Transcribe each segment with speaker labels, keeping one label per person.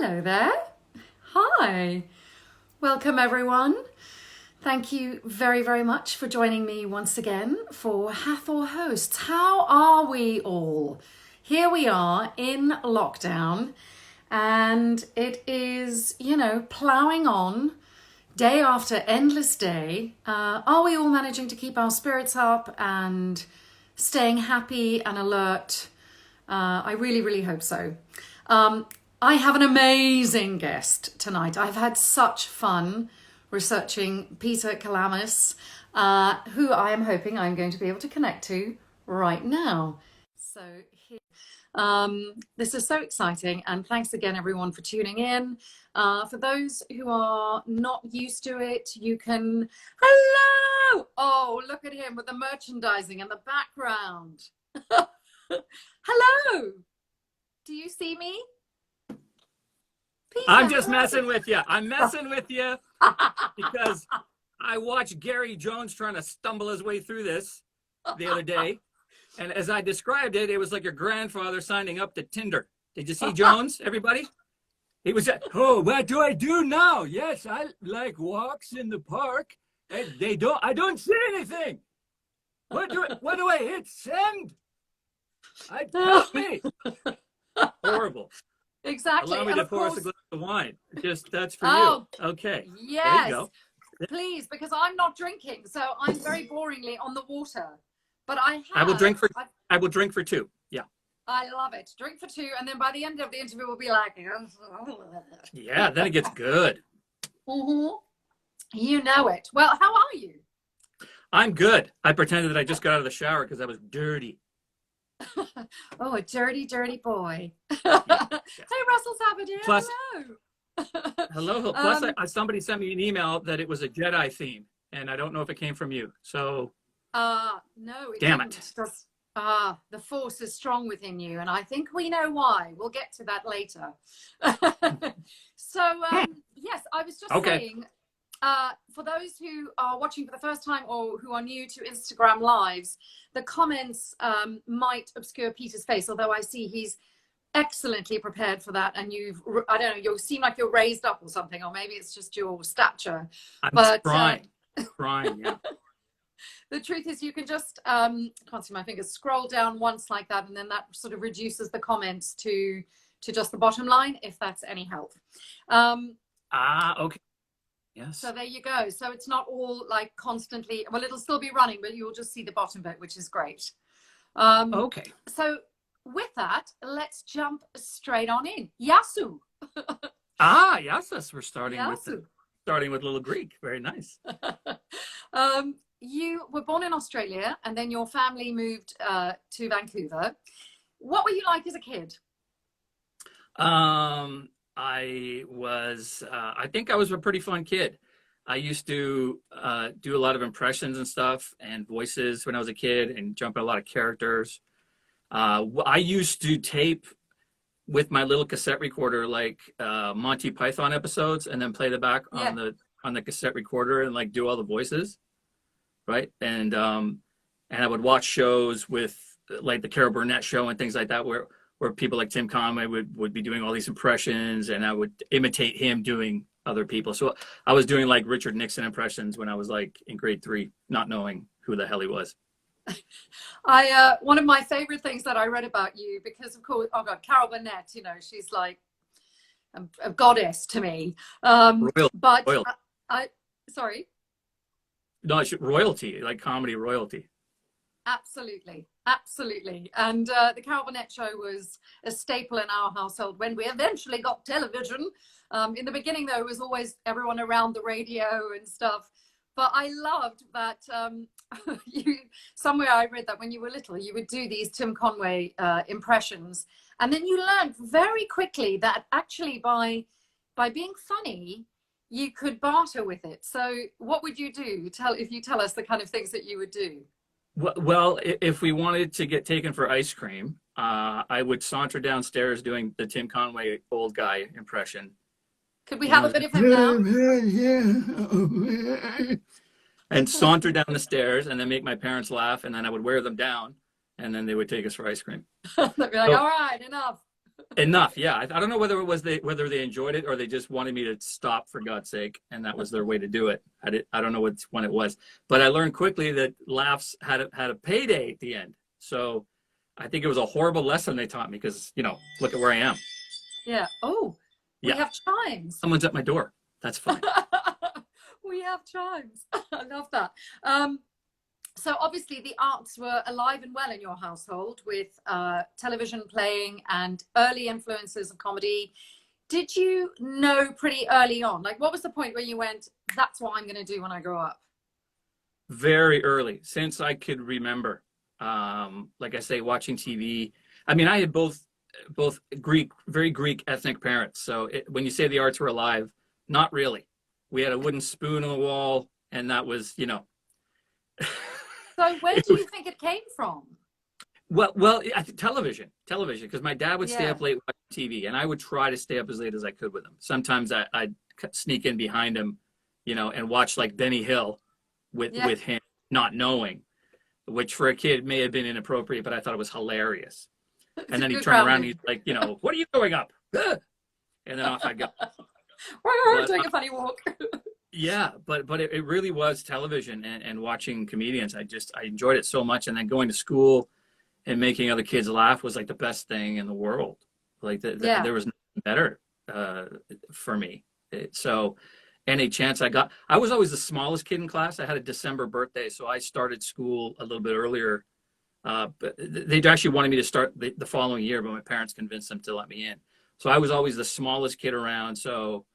Speaker 1: Hello there. Hi. Welcome everyone. Thank you very, very much for joining me once again for Hathor Hosts. How are we all? Here we are in lockdown and it is, ploughing on day after endless day. Are we all managing to keep our spirits up and staying happy and alert? I really, really hope so. I have an amazing guest tonight. I've had such fun researching Peter Kelamis, who I am hoping I'm going to be able to connect to right now. So this is so exciting, and thanks again everyone for tuning in. For those who are not used to it, you can... Hello! Oh, look at him with the merchandising in the background. Hello! Do you see me? Peter,
Speaker 2: I'm just messing with you. I'm messing with you because I watched Gary Jones trying to stumble his way through this the other day. And as I described it, it was like your grandfather signing up to Tinder. Did you see Jones, everybody? He was, oh, what do I do now? Yes, I like walks in the park. And I don't say anything. What do I hit? Send? Help me. Horrible.
Speaker 1: Exactly.
Speaker 2: Allow me to pour us a glass of wine. That's for you. Okay.
Speaker 1: Yes.
Speaker 2: There you go.
Speaker 1: Please, because I'm not drinking, so I'm very boringly on the water. But I
Speaker 2: will drink for two. Yeah.
Speaker 1: I love it. Drink for two, and then by the end of the interview, we'll be like,
Speaker 2: yeah, then it gets good.
Speaker 1: Mm-hmm. You know it. Well, how are you?
Speaker 2: I'm good. I pretended that I just got out of the shower because I was dirty.
Speaker 1: Oh, a dirty, dirty boy.
Speaker 2: Yeah.
Speaker 1: Hey, Russell Sabadell.
Speaker 2: Plus,
Speaker 1: hello.
Speaker 2: Hello. Plus, somebody sent me an email that it was a Jedi theme, and I don't know if it came from you. So,
Speaker 1: no, it
Speaker 2: damn
Speaker 1: didn't.
Speaker 2: it.
Speaker 1: Just, the force is strong within you, and I think we know why. We'll get to that later. So, yes, I was just saying, for those who are watching for the first time or who are new to Instagram Lives, the comments might obscure Peter's face, although I see he's excellently prepared for that. And I don't know, you seem like you're raised up or something, or maybe it's just your stature.
Speaker 2: I'm trying, yeah.
Speaker 1: The truth is you can just, can't see my fingers, scroll down once like that, and then that sort of reduces the comments to just the bottom line, if that's any help.
Speaker 2: Okay. Yes.
Speaker 1: So there you go. So it's not all like constantly, well, it'll still be running, but you'll just see the bottom bit, which is great.
Speaker 2: Okay.
Speaker 1: So with that, let's jump straight on in. Yasu.
Speaker 2: Yes, we're starting with Little Greek. Very nice.
Speaker 1: You were born in Australia and then your family moved to Vancouver. What were you like as a kid?
Speaker 2: I think I was a pretty fun kid. I used to do a lot of impressions and stuff and voices when I was a kid and jump in a lot of characters. I used to tape with my little cassette recorder, like Monty Python episodes, and then play the back on the cassette recorder and like do all the voices. Right. And I would watch shows with like the Carol Burnett show and things like that, where people like Tim Conway would be doing all these impressions, and I would imitate him doing other people. So I was doing like Richard Nixon impressions when I was like in grade 3, not knowing who the hell he was.
Speaker 1: One of my favorite things that I read about you, because of course, oh God, Carol Burnett, she's like a goddess to me. Royalty. Sorry.
Speaker 2: No, royalty, like comedy royalty.
Speaker 1: Absolutely. And the Carol Burnett show was a staple in our household when we eventually got television. In the beginning, though, it was always everyone around the radio and stuff. But I loved that somewhere I read that when you were little, you would do these Tim Conway impressions. And then you learned very quickly that actually by being funny, you could barter with it. So what would you do? If you tell us the kind of things that you would do.
Speaker 2: Well, if we wanted to get taken for ice cream, I would saunter downstairs doing the Tim Conway old guy impression.
Speaker 1: Could we have a bit of him now?
Speaker 2: And saunter down the stairs and then make my parents laugh, and then I would wear them down, and then they would take us for ice cream.
Speaker 1: They'd be like, all right, enough.
Speaker 2: Enough, yeah. I don't know whether it was whether they enjoyed it or they just wanted me to stop for God's sake, and that was their way to do it. I don't know which one it was, but I learned quickly that laughs had a payday at the end. So I think it was a horrible lesson they taught me because look at where I am.
Speaker 1: Yeah. Oh, we
Speaker 2: Yeah,
Speaker 1: have chimes.
Speaker 2: someone's at my door. That's fine.
Speaker 1: We have chimes. I love that. So obviously the arts were alive and well in your household with television playing and early influences of comedy. Did you know pretty early on, like what was the point where you went, that's what I'm going to do when I grow up?
Speaker 2: Very early, since I could remember. Like I say, watching TV. I mean, I had both very Greek ethnic parents. So when you say the arts were alive, not really. We had a wooden spoon on the wall, and that was,
Speaker 1: So where do you think it came from?
Speaker 2: Well, I think television, because my dad would stay
Speaker 1: Yeah.
Speaker 2: up late watching TV, and I would try to stay up as late as I could with him. Sometimes I'd sneak in behind him, and watch like Benny Hill with him, not knowing, which for a kid may have been inappropriate, but I thought it was hilarious. And then he'd turn around and he's like, what are you doing up? And then off I'd go.
Speaker 1: Take a funny walk.
Speaker 2: Yeah, but it really was television and watching comedians. I enjoyed it so much, and then going to school and making other kids laugh was like the best thing in the world. Like there was nothing better for me. So any chance I got, I was always the smallest kid in class. I had a December birthday, so I started school a little bit earlier. But they actually wanted me to start the following year, but my parents convinced them to let me in. So I was always the smallest kid around. So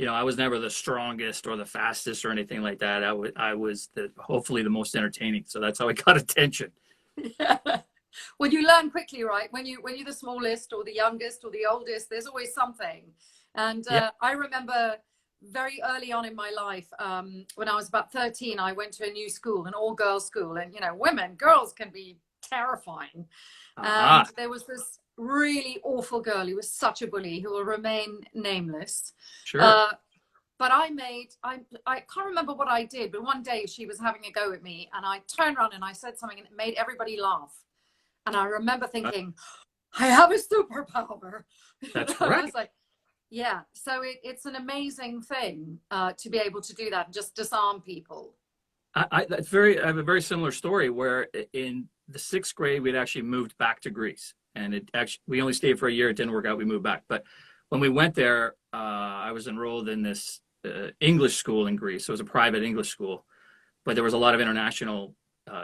Speaker 2: I was never the strongest or the fastest or anything like that. I was hopefully the most entertaining. So that's how I got attention.
Speaker 1: Yeah. Well, you learn quickly, right? When you're the smallest or the youngest or the oldest, there's always something. And I remember very early on in my life, when I was about 13, I went to a new school, an all-girls school, and girls can be terrifying. And there was this really awful girl who was such a bully, who will remain nameless.
Speaker 2: Sure.
Speaker 1: But I can't remember what I did, but one day she was having a go at me, and I turned around and I said something, and it made everybody laugh. And I remember thinking, I have a superpower.
Speaker 2: That's
Speaker 1: I
Speaker 2: right.
Speaker 1: was like, yeah. So it's an amazing thing to be able to do that and just disarm people.
Speaker 2: I have a very similar story where in the 6th grade we'd actually moved back to Greece, and we only stayed for a year. It didn't work out. We moved back, but when we went there, I was enrolled in this English school in Greece. So it was a private English school, but there was a lot of international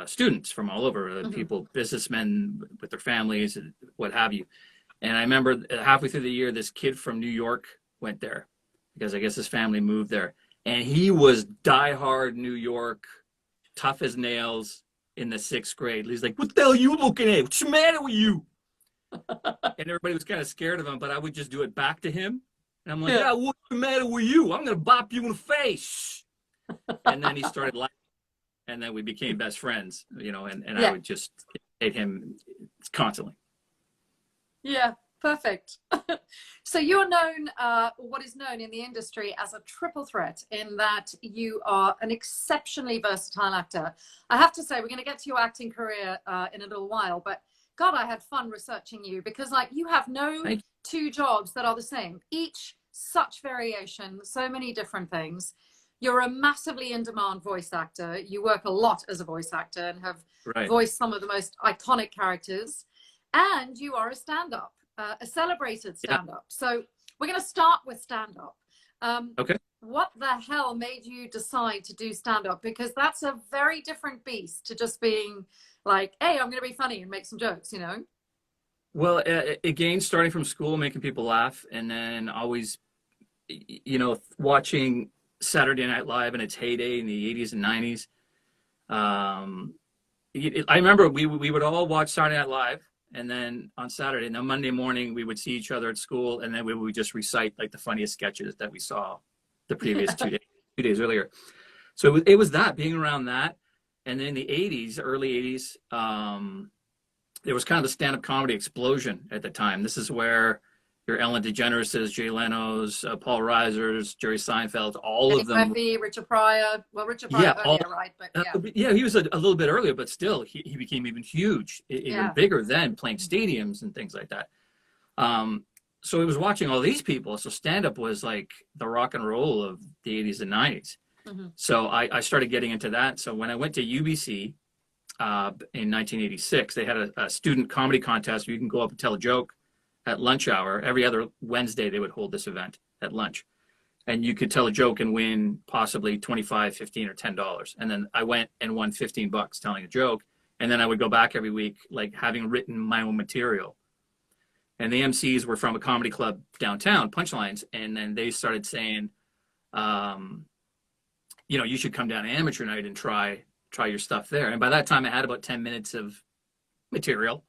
Speaker 2: students from all over, people, businessmen with their families, what have you. And I remember halfway through the year, this kid from New York went there because I guess his family moved there. And he was diehard New York, tough as nails in the 6th grade. He's like, what the hell are you looking at? What's the matter with you? And everybody was kind of scared of him, but I would just do it back to him. And I'm like, yeah, what's the matter with you? I'm going to bop you in the face. And then he started laughing. And then we became best friends, and I would just hate him constantly.
Speaker 1: Yeah, perfect. So you're known, what is known in the industry as a triple threat, in that you are an exceptionally versatile actor. I have to say, we're going to get to your acting career in a little while, but God, I had fun researching you because you have no two jobs that are the same. Each such variation, so many different things. You're a massively in-demand voice actor. You work a lot as a voice actor and have voiced some of the most iconic characters. And you are a stand-up, a celebrated stand-up. So we're going to start with stand-up.
Speaker 2: Okay.
Speaker 1: What the hell made you decide to do stand-up? Because that's a very different beast to just being like, hey, I'm going to be funny and make some jokes,
Speaker 2: Well, again, starting from school, making people laugh, and then always, watching Saturday Night Live in its heyday in the 80s and 90s. I remember we would all watch Saturday Night Live, and then on Saturday, and then Monday morning, we would see each other at school, and then we would just recite like the funniest sketches that we saw the previous 2 days earlier. So it was that, being around that. And then the 80s, early 80s, there was kind of the stand-up comedy explosion at the time. This is where your Ellen DeGeneres, Jay Leno's, Paul Reiser's, Jerry Seinfeld, all of them.
Speaker 1: Richard Pryor. Well, Richard Pryor earlier, right? But
Speaker 2: he was a little bit earlier, but still, he became even huge, even bigger then, playing stadiums and things like that. so it was watching all these people. So stand-up was like the rock and roll of the 80s and 90s.
Speaker 1: Mm-hmm.
Speaker 2: So I started getting into that. So when I went to UBC in 1986, they had a student comedy contest where you can go up and tell a joke at lunch hour. Every other Wednesday, they would hold this event at lunch. And you could tell a joke and win possibly $25, $15, or $10. And then I went and won $15 telling a joke. And then I would go back every week, like having written my own material. And the MCs were from a comedy club downtown, Punchlines. And then they started saying, you should come down to amateur night and try your stuff there. And by that time, I had about 10 minutes of material.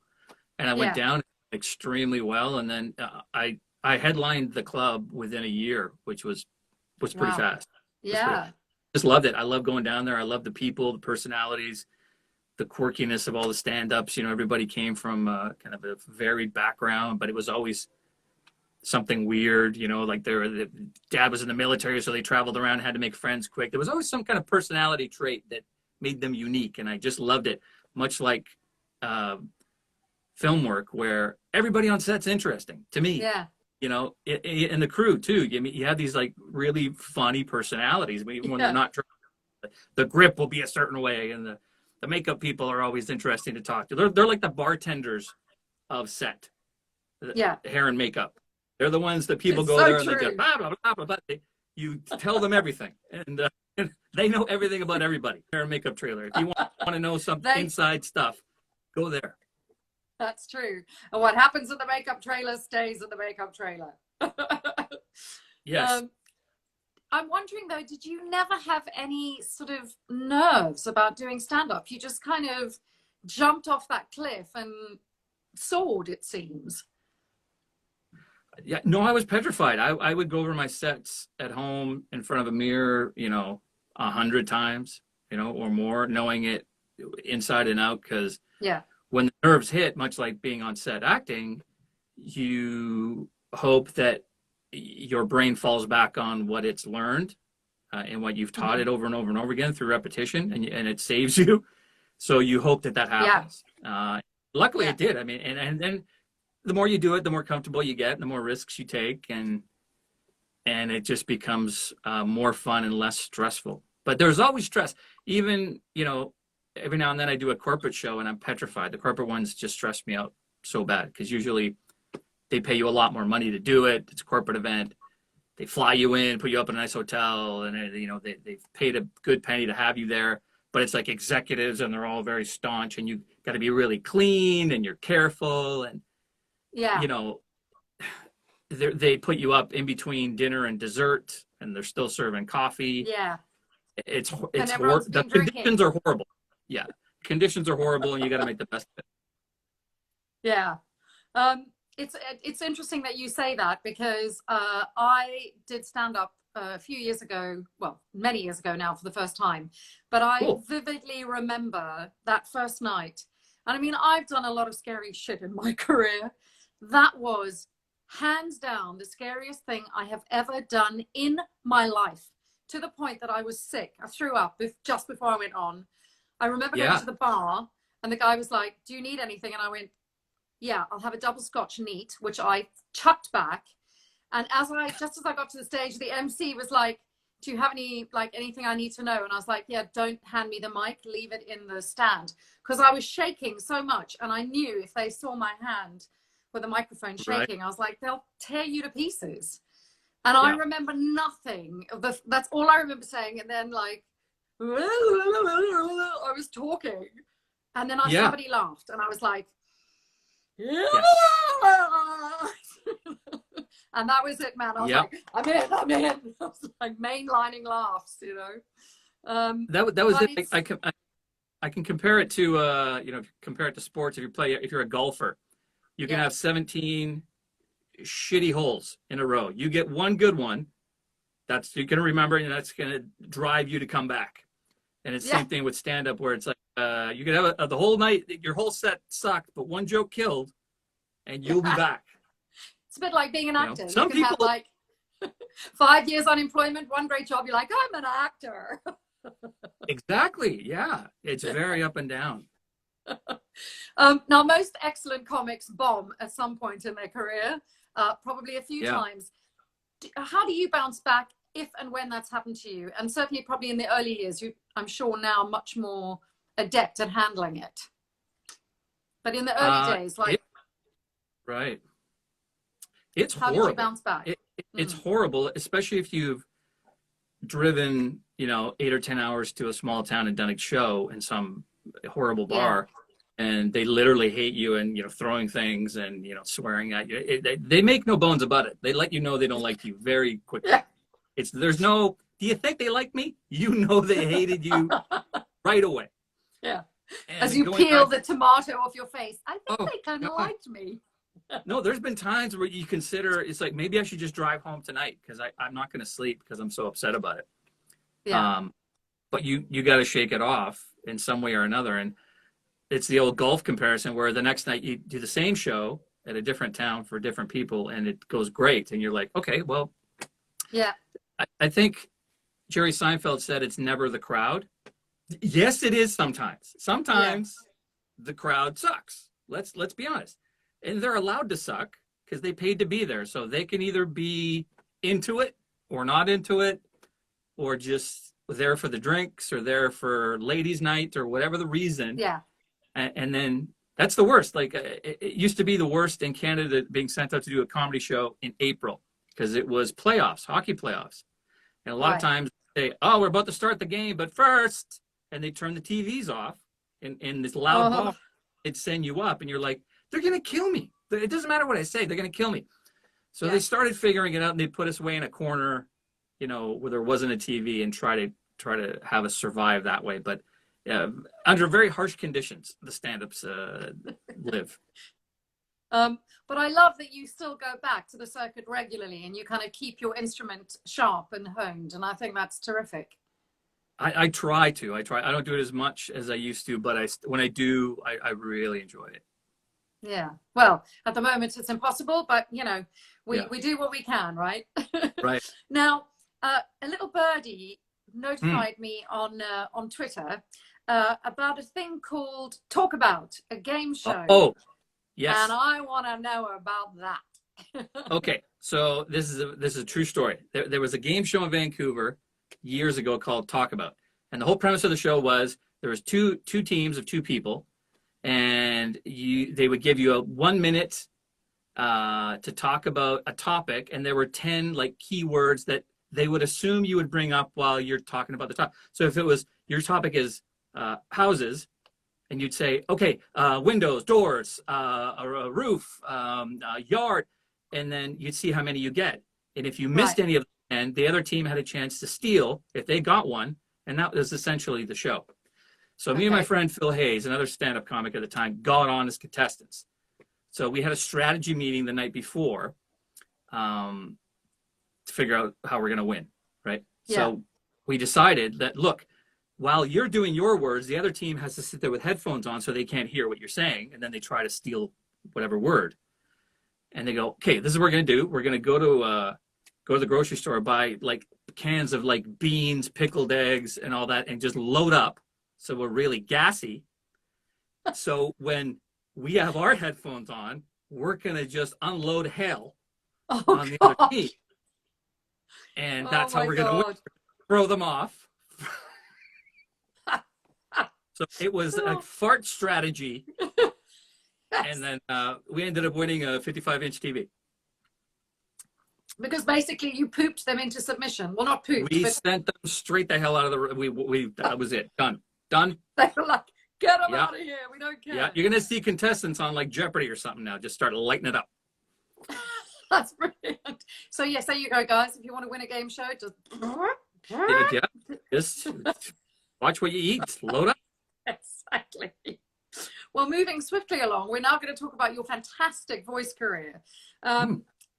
Speaker 2: And I went down extremely well. And then I headlined the club within a year, which was pretty fast.
Speaker 1: Yeah.
Speaker 2: Just loved it. I love going down there. I love the people, the personalities, the quirkiness of all the stand-ups. Everybody came from kind of a varied background, but it was always something weird. Like the dad was in the military, so they traveled around and had to make friends quick. There was always some kind of personality trait that made them unique, and I just loved it. Much like film work, where everybody on set's interesting to me.
Speaker 1: Yeah.
Speaker 2: And the crew too. You have these like really funny personalities when they're not. The grip will be a certain way, and the makeup people are always interesting to talk to. They're like the bartenders of set. Hair and makeup. They're the ones that people go there and they just blah blah blah blah blah. You tell them everything, and they know everything about everybody. Hair and makeup trailer. If you want to know some inside stuff, go there.
Speaker 1: That's true. And what happens in the makeup trailer stays in the makeup trailer.
Speaker 2: Yes.
Speaker 1: I'm wondering though, did you never have any sort of nerves about doing stand-up? You just kind of jumped off that cliff and soared, it seems.
Speaker 2: Yeah, no, I was petrified. I would go over my sets at home in front of a mirror, 100 times, or more, knowing it inside and out. Because when the nerves hit, much like being on set acting, you hope that your brain falls back on what it's learned and what you've taught it over and over and over again through repetition, and it saves you. So you hope that happens. Luckily, it did. I mean, and then the more you do it, the more comfortable you get, and the more risks you take, and it just becomes more fun and less stressful. But there's always stress. Even, every now and then I do a corporate show and I'm petrified. The corporate ones just stress me out so bad because usually they pay you a lot more money to do it. It's a corporate event. They fly you in, put you up in a nice hotel, and they've paid a good penny to have you there. But it's like executives, and they're all very staunch, and you got to be really clean, and you're careful, and they put you up in between dinner and dessert, and they're still serving coffee.
Speaker 1: Yeah,
Speaker 2: it's horrible. The conditions are horrible. Yeah, conditions are horrible, and you got to make the best of it.
Speaker 1: Yeah. It's interesting that you say that because I did stand up a few years ago, well, many years ago now for the first time, but I vividly remember that first night. And I mean, I've done a lot of scary shit in my career. That was hands down the scariest thing I have ever done in my life, to the point that I was sick. I threw up just before I went on. I remember going to the bar and the guy was like, "Do you need anything?" And I went, "Yeah, I'll have a double scotch neat," which I chucked back. And just as I got to the stage, the MC was like, "Do you have anything I need to know?" And I was like, "Yeah, don't hand me the mic, leave it in the stand." Because I was shaking so much. And I knew if they saw my hand with the microphone shaking, I was like, they'll tear you to pieces. And I remember nothing. That's all I remember saying. And then I was talking. And then somebody laughed. And I was like, and that was it, man. I was like, I'm in. I was like mainlining laughs,
Speaker 2: That was it. I can compare it to compare it to sports. If you're a golfer, you can have 17 shitty holes in a row. You get one good one, you're gonna remember, and that's gonna drive you to come back. And it's the same thing with stand-up, where it's like you could have the whole night, your whole set sucked, but one joke killed, and you'll be back.
Speaker 1: It's a bit like being an actor.
Speaker 2: Some
Speaker 1: you can
Speaker 2: people
Speaker 1: have 5 years unemployment, one great job. You're like, I'm an actor.
Speaker 2: Exactly. Yeah, it's very up and down.
Speaker 1: Now, most excellent comics bomb at some point in their career. probably a few
Speaker 2: Yeah.
Speaker 1: times. How do you bounce back if and when that's happened to you? And certainly probably in the early years, I'm sure now much more adept at handling it. But in the early days, like,
Speaker 2: right. It's
Speaker 1: how did you
Speaker 2: horrible.
Speaker 1: bounce back?
Speaker 2: It's horrible, especially if you've driven, 8 or 10 hours to a small town and done a show in some horrible bar, and they literally hate you and, throwing things and, swearing at you. They make no bones about it. They let you know they don't like you very quickly.
Speaker 1: Yeah.
Speaker 2: Do you think they like me? They hated you right away.
Speaker 1: Yeah.
Speaker 2: And
Speaker 1: as you peel the tomato off your face, I think they kind of liked me.
Speaker 2: No, there's been times where you consider, it's like, maybe I should just drive home tonight because I'm not going to sleep because I'm so upset about it.
Speaker 1: Yeah.
Speaker 2: But you got to shake it off in some way or another. And it's the old golf comparison where the next night you do the same show at a different town for different people and it goes great. And you're like, okay, well,
Speaker 1: yeah.
Speaker 2: I think Jerry Seinfeld said it's never the crowd. Yes, it is sometimes. Sometimes the crowd sucks. Let's be honest. And they're allowed to suck because they paid to be there. So they can either be into it or not into it, or just there for the drinks or there for ladies' night or whatever the reason.
Speaker 1: Yeah.
Speaker 2: And then that's the worst. Like it used to be the worst in Canada being sent out to do a comedy show in April because it was playoffs, hockey playoffs. And a lot of times they say, oh, we're about to start the game, but first, and they turn the TVs off in this loud bar. It'd send you up and you're like, they're going to kill me. It doesn't matter what I say. They're going to kill me. So they started figuring it out and they put us away in a corner, where there wasn't a TV and try to have us survive that way. But under very harsh conditions, the stand-ups live.
Speaker 1: But I love that you still go back to the circuit regularly and you kind of keep your instrument sharp and honed. And I think that's terrific.
Speaker 2: I try to. I don't do it as much as I used to, but when I do, I really enjoy it.
Speaker 1: Yeah. Well, at the moment it's impossible, but we do what we can, right?
Speaker 2: Right.
Speaker 1: Now, a little birdie notified me on Twitter about a thing called Talk About, a game show.
Speaker 2: Oh, yes.
Speaker 1: And I want to know about that.
Speaker 2: Okay, so this is a true story. There was a game show in Vancouver years ago called Talk About, and the whole premise of the show was there was two teams of two people, and they would give you a 1 minute to talk about a topic, and there were 10 like keywords that they would assume you would bring up while you're talking about the topic. So if it was your topic is houses, and you'd say, okay, windows, doors, a roof, a yard, and then you'd see how many you get. And if you missed any of them, and the other team had a chance to steal if they got one, and that was essentially the show. So me and my friend Phil Hayes, another stand-up comic at the time, got on as contestants. So we had a strategy meeting the night before to figure out how we're going to win, right? Yeah. So we decided that, look, while you're doing your words, the other team has to sit there with headphones on so they can't hear what you're saying, and then they try to steal whatever word. And they go, okay, this is what we're going to do. We're going to go to the grocery store, buy like cans of like beans, pickled eggs, and all that, and just load up. So we're really gassy. So when we have our headphones on, we're going to just unload hell on the other team. And that's how we're going to win. Throw them off. So it was a fart strategy. And then we ended up winning a 55-inch TV.
Speaker 1: Because basically you pooped them into submission. Well, not pooped.
Speaker 2: We sent them straight the hell out of the... That was it. Done.
Speaker 1: They were like, get them out of here. We don't care.
Speaker 2: Yeah, you're going to see contestants on like Jeopardy or something now. Just start lighting it up.
Speaker 1: That's brilliant. So yes, there you go, guys. If you want to win a game show,
Speaker 2: just watch what you eat. Load up.
Speaker 1: Exactly. Well, moving swiftly along, we're now going to talk about your fantastic voice career.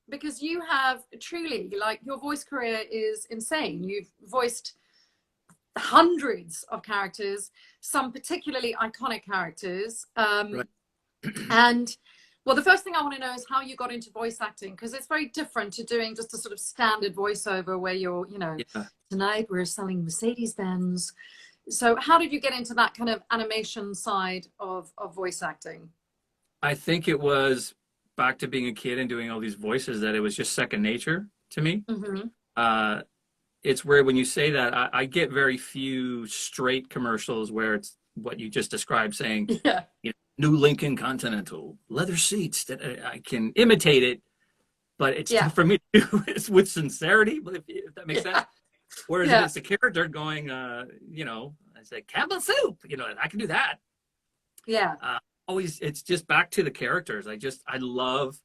Speaker 1: Because you have truly, like, your voice career is insane. You've voiced hundreds of characters, some particularly iconic characters.
Speaker 2: Right.
Speaker 1: And, well, the first thing I want to know is how you got into voice acting, because it's very different to doing just a sort of standard voiceover where you're, tonight we're selling Mercedes-Benz. So how did you get into that kind of animation side of voice acting?
Speaker 2: I think it was back to being a kid and doing all these voices that it was just second nature to me. It's where when you say that, I get very few straight commercials where it's what you just described, saying, new Lincoln Continental, leather seats, that I can imitate it, but it's tough for me to do it with sincerity, if that makes sense. Whereas if it's a character going, I say, Campbell soup, I can do that. Always, it's just back to the characters. I love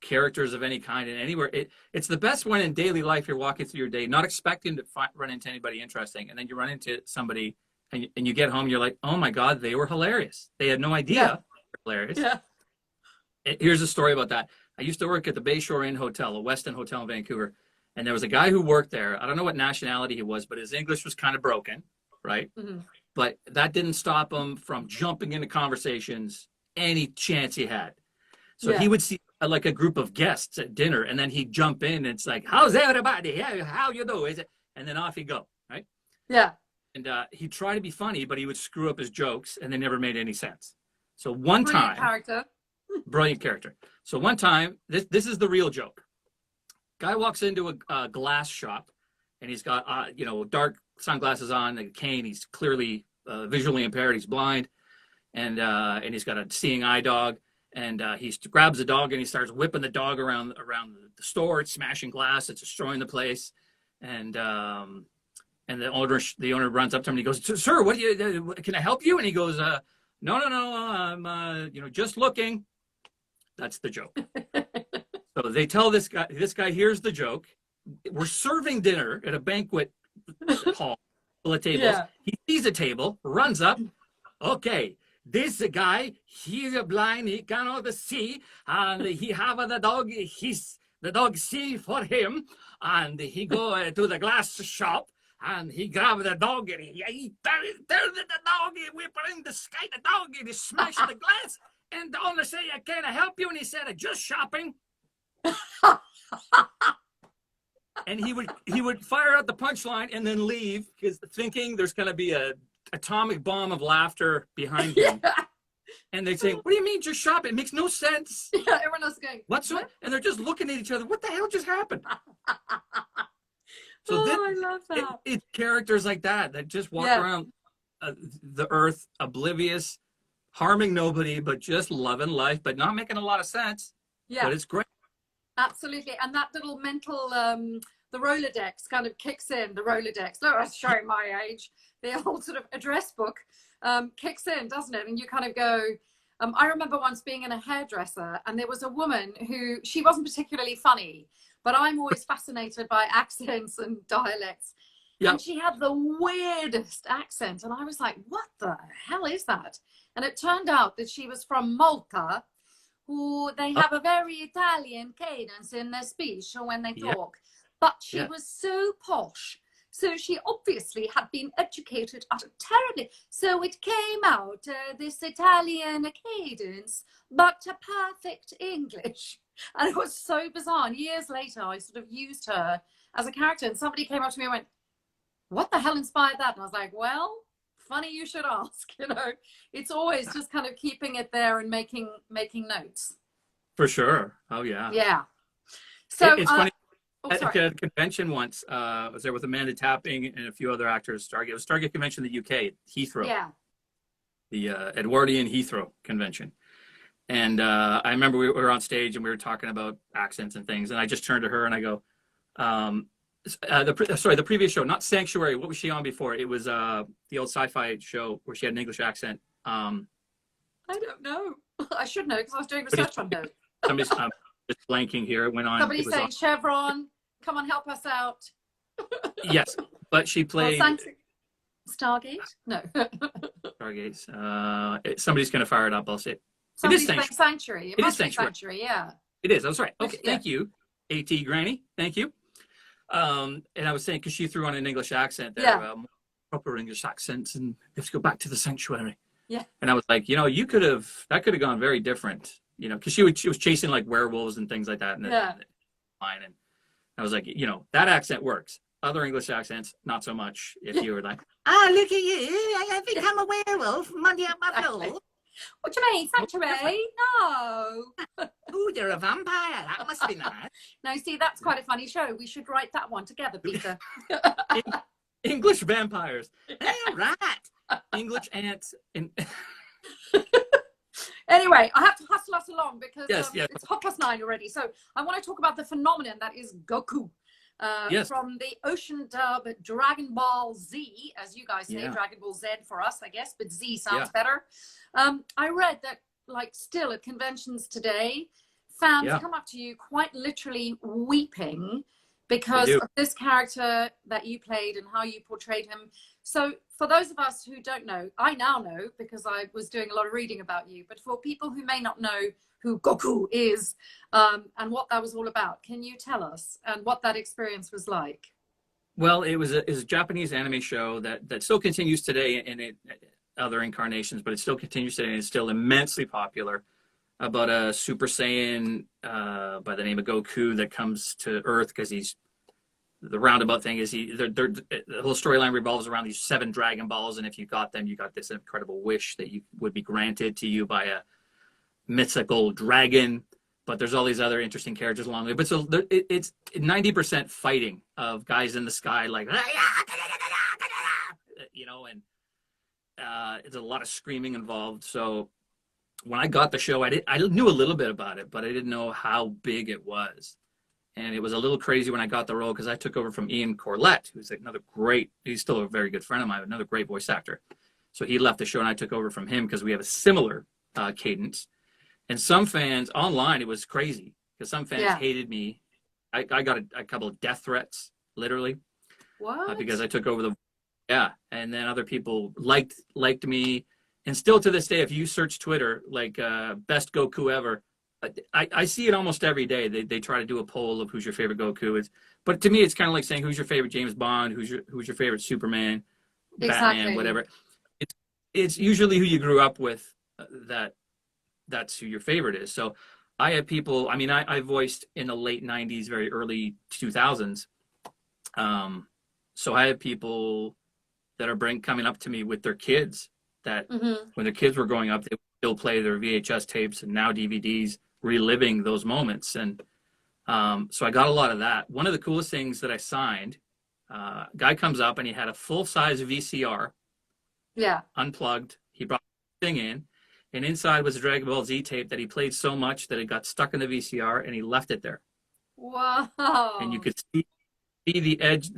Speaker 2: characters of any kind and anywhere. It's the best when in daily life you're walking through your day, not expecting to run into anybody interesting, and then you run into somebody and you get home, you're like, oh my God, they were hilarious. They had no idea they were hilarious. Here's a story about that. I used to work at the Bayshore Inn Hotel, a Westin hotel in Vancouver, and there was a guy who worked there. I don't know what nationality he was, but his English was kind of broken, right? But that didn't stop him from jumping into conversations any chance he had. So he would see like a group of guests at dinner, and then he'd jump in, and it's like, how's everybody? How you doing? And then off he'd go, right? And he'd try to be funny, but he would screw up his jokes, and they never made any sense. So one time, brilliant character. So one time, this is the real joke. Guy walks into a glass shop, and he's got dark sunglasses on, a cane. He's clearly visually impaired. He's blind, and he's got a seeing eye dog. And he grabs the dog and he starts whipping the dog around the store. It's smashing glass. It's destroying the place. And the owner runs up to him and he goes, "Sir, can I help you?" And he goes, "No, I'm just looking." That's the joke. So they tell this guy hears the joke. We're serving dinner at a banquet hall full of tables. He sees a table, runs up. Okay. This guy, he's blind, he cannot see, and he have the dog, the dog see for him, and he go to the glass shop, and he grab the dog, and he turn the dog, he whip in the sky, the dog, and he smash the glass, and the owner say, "I can't help you," and he said, "Just shopping." And he would fire out the punchline and then leave, because thinking there's going to be a atomic bomb of laughter behind him. And they say, "What do you mean just shop? It makes no sense."
Speaker 1: Everyone else going,
Speaker 2: "What's what?" And they're just looking at each other. What the hell just happened? So
Speaker 1: I love that.
Speaker 2: It's characters like that just walk around the earth oblivious, harming nobody, but just loving life, but not making a lot of sense. But it's great.
Speaker 1: Absolutely. And that little mental the Rolodex kind of kicks in. The Rolodex, I was showing my age. The old sort of address book kicks in, doesn't it? And you kind of go, I remember once being in a hairdresser, and there was a woman who, she wasn't particularly funny, but I'm always fascinated by accents and dialects. And she had the weirdest accent. And I was like, what the hell is that? And it turned out that she was from Malta, who they have a very Italian cadence in their speech when they talk. But she was so posh. So she obviously had been educated at a terribly, so it came out this Italian cadence, but a perfect English. And it was so bizarre. And years later, I sort of used her as a character, and somebody came up to me and went, "What the hell inspired that?" And I was like, well, funny you should ask. It's always just kind of keeping it there and making notes.
Speaker 2: For sure. Oh yeah.
Speaker 1: Yeah. So
Speaker 2: it's funny. At a convention once, I was there with Amanda Tapping and a few other actors. Stargate. It was Stargate convention in the UK, Heathrow. Yeah. The Edwardian Heathrow convention. And I remember we were on stage and we were talking about accents and things. And I just turned to her and I go, the previous show, not Sanctuary. What was she on before? It was the old sci-fi show where she had an English accent. I
Speaker 1: don't know. I should know because I was doing research on her.
Speaker 2: Somebody's just blanking here. It went on.
Speaker 1: Somebody's saying, Chevron, come on, help us out.
Speaker 2: Yes, but she played
Speaker 1: Stargate? No.
Speaker 2: Stargate. Somebody's going to fire it up. I'll say it.
Speaker 1: Somebody's saying Sanctuary. It must be Sanctuary, yeah.
Speaker 2: It is. That's right. Okay, thank you, AT Granny. Thank you. And I was saying, because she threw on an English accent there, proper English accents, and you have to go back to the Sanctuary.
Speaker 1: Yeah.
Speaker 2: And I was like, that could have gone very different, because she was chasing like werewolves and things like that. And and I was like, that accent works. Other English accents, not so much. If you were like, look at you, I think I'm a werewolf, Monday at my pillow.
Speaker 1: What do you mean, Sanctuary? No.
Speaker 2: Ooh, they're a vampire. That must be nice.
Speaker 1: Now, see, that's quite a funny show. We should write that one together, Peter.
Speaker 2: English vampires. Yeah, right. English ants.
Speaker 1: Anyway, I have to hustle us along because
Speaker 2: Yes.
Speaker 1: it's 9:30 already. So I want to talk about the phenomenon that is Goku.
Speaker 2: Yes.
Speaker 1: From the Ocean dub Dragon Ball Z, as you guys say,
Speaker 2: Yeah.
Speaker 1: Dragon Ball Z for us, I guess, but Z sounds better. I read that, like, still at conventions today, fans come up to you quite literally weeping because of this character that you played and how you portrayed him. So for those of us who don't know, I now know because I was doing a lot of reading about you, but for people who may not know who Goku is and what that was all about, can you tell us and what that experience was like?
Speaker 2: Well, it was a Japanese anime show that still continues today in other incarnations, but it still continues today and it's still immensely popular, about a Super Saiyan by the name of Goku that comes to Earth because he's the roundabout thing is the whole storyline revolves around these 7 Dragon Balls, and if you got them, you got this incredible wish that you would be granted to you by a mythical dragon. But there's all these other interesting characters along the way. But so it's 90% fighting of guys in the sky, like, you know, and it's a lot of screaming involved. So when I got the show, I knew a little bit about it, but I didn't know how big it was. And it was a little crazy when I got the role because I took over from Ian Corlett, who's another he's still a very good friend of mine, another great voice actor. So he left the show and I took over from him because we have a similar cadence. And some fans online, it was crazy because some fans hated me. I got a couple of death threats, literally.
Speaker 1: What? Because
Speaker 2: I took over and then other people liked me. And still to this day, if you search Twitter, like best Goku ever, I see it almost every day. They try to do a poll of who's your favorite Goku is, but to me, it's kind of like saying who's your favorite James Bond, who's your favorite Superman, Batman, whatever. It's usually who you grew up with that's who your favorite is. So I have people. I mean, I voiced in the late '90s, very early 2000s. So I have people that are coming up to me with their kids that when their kids were growing up, they would still play their VHS tapes and now DVDs, reliving those moments. And so I got a lot of that. One of the coolest things that I signed, guy comes up and he had a full-size VCR, unplugged. He brought the thing in, and inside was a Dragon Ball Z tape that he played so much that it got stuck in the VCR, and he left it there.
Speaker 1: Wow!
Speaker 2: And you could see the edge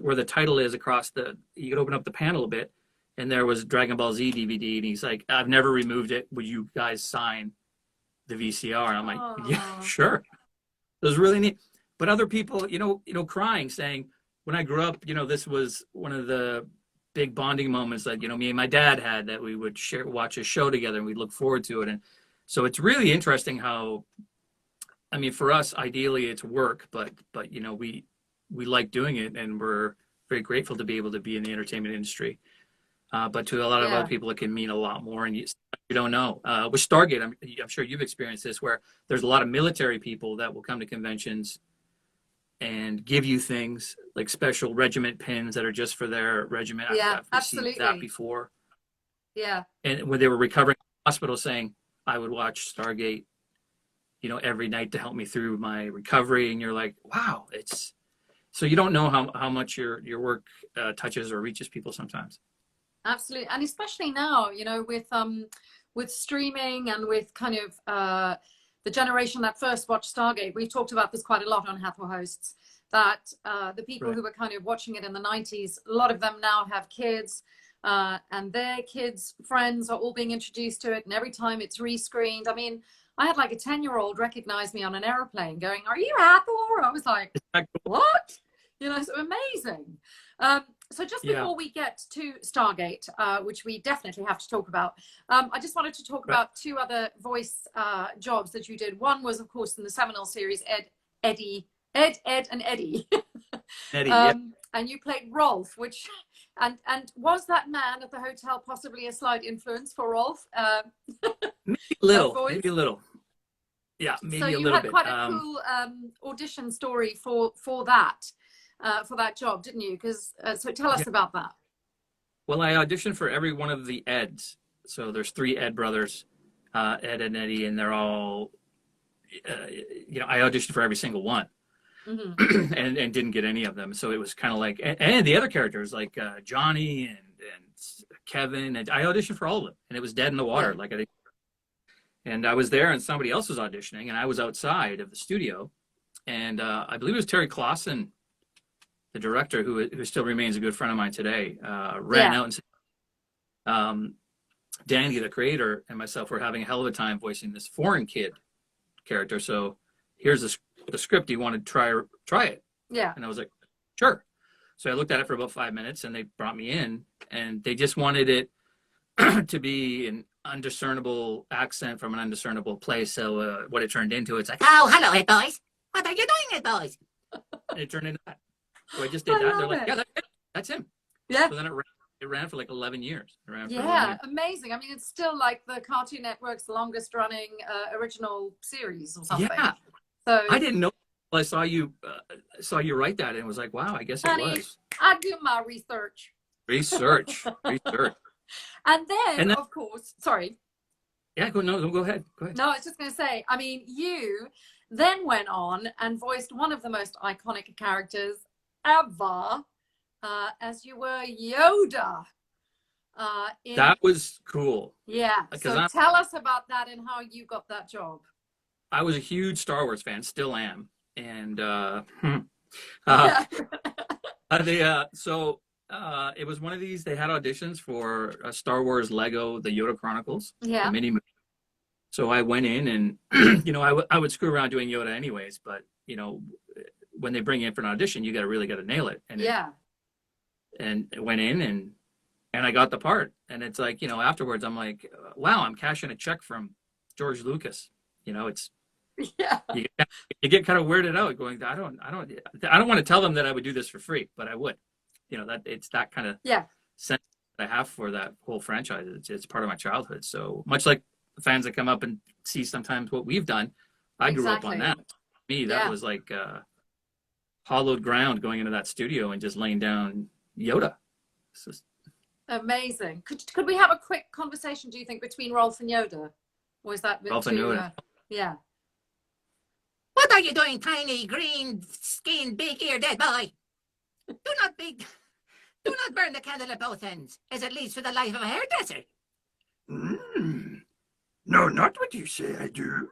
Speaker 2: where the title is across you could open up the panel a bit, and there was Dragon Ball Z DVD, and he's like, I've never removed it. Would you guys sign the VCR? And I'm like, yeah, sure. It was really neat. But other people, you know, crying, saying, when I grew up, you know, this was one of the big bonding moments that, you know, me and my dad had, that we would watch a show together and we'd look forward to it. And so it's really interesting how, I mean, for us, ideally it's work, but you know, we like doing it, and we're very grateful to be able to be in the entertainment industry. But to a lot of other people, it can mean a lot more, and you don't know. With Stargate, I'm sure you've experienced this, where there's a lot of military people that will come to conventions and give you things like special regiment pins that are just for their regiment.
Speaker 1: Yeah,
Speaker 2: I've received that before.
Speaker 1: Yeah.
Speaker 2: And when they were recovering in the hospital, saying, I would watch Stargate, you know, every night to help me through my recovery. And you're like, wow, so you don't know how much your work touches or reaches people sometimes.
Speaker 1: Absolutely. And especially now, you know, with streaming and with kind of the generation that first watched Stargate, we've talked about this quite a lot on Hathor Hosts, that the people who were kind of watching it in the 90s, a lot of them now have kids, and their kids' friends are all being introduced to it. And every time it's rescreened, I mean, I had like a 10-year-old recognize me on an airplane going, "Are you Hathor?" I was like, what? You know, so amazing. So just before we get to Stargate, which we definitely have to talk about, I just wanted to talk about 2 other voice jobs that you did. One was, of course, in the seminal series, Ed, and Eddie.
Speaker 2: Eddie,
Speaker 1: and you played Rolf, which, and was that man at the hotel possibly a slight influence for Rolf?
Speaker 2: Maybe a little. Yeah, maybe a little bit. So
Speaker 1: you had quite a cool audition story for that. For that job, didn't you? Because so tell us about that.
Speaker 2: Well, I auditioned for every one of the Eds. So there's 3 Ed brothers, Ed and Eddie, and they're all I auditioned for every single one.
Speaker 1: Mm-hmm.
Speaker 2: and didn't get any of them. So it was kind of like, and the other characters like Johnny and Kevin, and I auditioned for all of them, and it was dead in the water.
Speaker 1: Yeah.
Speaker 2: Like and I was there, and somebody else was auditioning, and I was outside of the studio, and I believe it was Terry Clausen, the director, who still remains a good friend of mine today, ran out and said, Danny, the creator, and myself were having a hell of a time voicing this foreign kid character. So here's the script. Do you want to try it?
Speaker 1: Yeah.
Speaker 2: And I was like, sure. So I looked at it for about 5 minutes, and they brought me in, and they just wanted it to be an undiscernible accent from an undiscernible place. So what it turned into, it's like, oh, hello, hey boys. What are you doing, hey boys? And it turned into that. So I just did that. They're like, yeah, that's him.
Speaker 1: Yeah.
Speaker 2: So then it ran for like 11 years.
Speaker 1: Amazing. I mean, it's still like the Cartoon Network's longest running original series or something.
Speaker 2: Yeah.
Speaker 1: So
Speaker 2: I didn't know. I saw you write that, and it was like, wow, I guess it was.
Speaker 1: I do my research.
Speaker 2: Research.
Speaker 1: And then, of course, sorry.
Speaker 2: Yeah, go ahead.
Speaker 1: No, I was just going to say, I mean, you then went on and voiced one of the most iconic characters ever, as you were Yoda.
Speaker 2: That was cool.
Speaker 1: Yeah. So tell us about that and how you got that job.
Speaker 2: I was a huge Star Wars fan, still am. And it was one of these, they had auditions for Star Wars Lego, the Yoda Chronicles, the mini movie. So I went in and, I would screw around doing Yoda anyways, but, when they bring you in for an audition, you really got to nail it. And and it went in and I got the part. And it's like, afterwards, I'm like, wow, I'm cashing a check from George Lucas. It's, you get kind of weirded out going, I don't want to tell them that I would do this for free, but I would. That it's that kind of sense that I have for that whole franchise. It's part of my childhood. So much like the fans that come up and see sometimes what we've done, I grew up on that. For me, that was like hollowed ground going into that studio and just laying down Yoda. Just
Speaker 1: amazing. Could we have a quick conversation, do you think, between Rolf and Yoda? Or is that
Speaker 2: Rolf and Yoda?
Speaker 1: Yeah.
Speaker 3: What are you doing, tiny, green-skinned, big-eared dead boy? Do not burn the candle at both ends, as it leads to the life of a hairdresser.
Speaker 4: No, not what you say I do.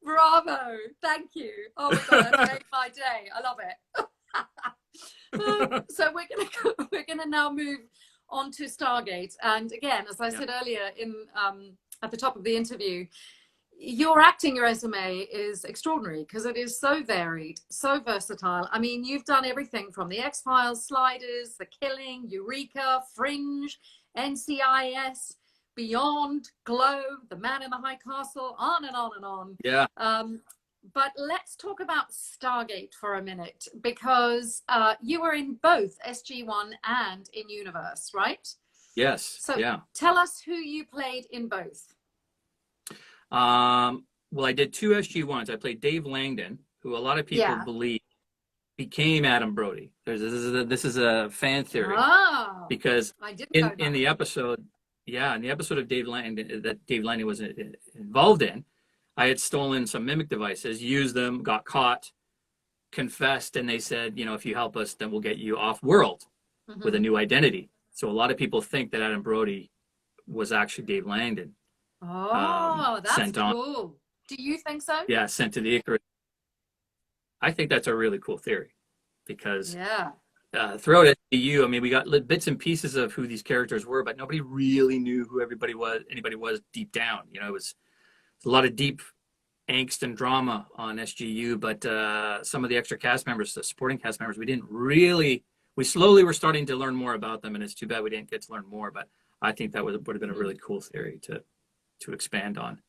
Speaker 1: Bravo. Thank you. Oh my God, that made my day. I love it. So we're gonna now move on to Stargate. And again, as I said earlier at the top of the interview, your acting resume is extraordinary because it is so varied, so versatile. I mean, you've done everything from the X-Files, Sliders, The Killing, Eureka, Fringe, NCIS, Beyond, Glow, The Man in the High Castle, on and on and on.
Speaker 2: Yeah.
Speaker 1: But let's talk about Stargate for a minute, because you were in both SG-1 and in Universe, right?
Speaker 2: Yes.
Speaker 1: So tell us who you played in both.
Speaker 2: Well, I did 2 SG-1s. I played Dave Langdon, who a lot of people believe became Adam Brody. This is a fan theory.
Speaker 1: Oh,
Speaker 2: because
Speaker 1: I didn't know that.
Speaker 2: in the episode of Dave Langdon that Dave Langdon was involved in, I had stolen some mimic devices, used them, got caught, confessed, and they said, if you help us, then we'll get you off world with a new identity. So a lot of people think that Adam Brody was actually Dave Langdon.
Speaker 1: Oh, that's
Speaker 2: sent
Speaker 1: cool.
Speaker 2: On.
Speaker 1: Do you think so?
Speaker 2: Yeah, sent to the Icarus. I think that's a really cool theory because throughout SCU, I mean, we got bits and pieces of who these characters were, but nobody really knew who anybody was deep down. It was a lot of deep angst and drama on SGU, but some of the extra cast members, the supporting cast members, we slowly were starting to learn more about them, and it's too bad we didn't get to learn more, but I think that would have been a really cool theory to expand on.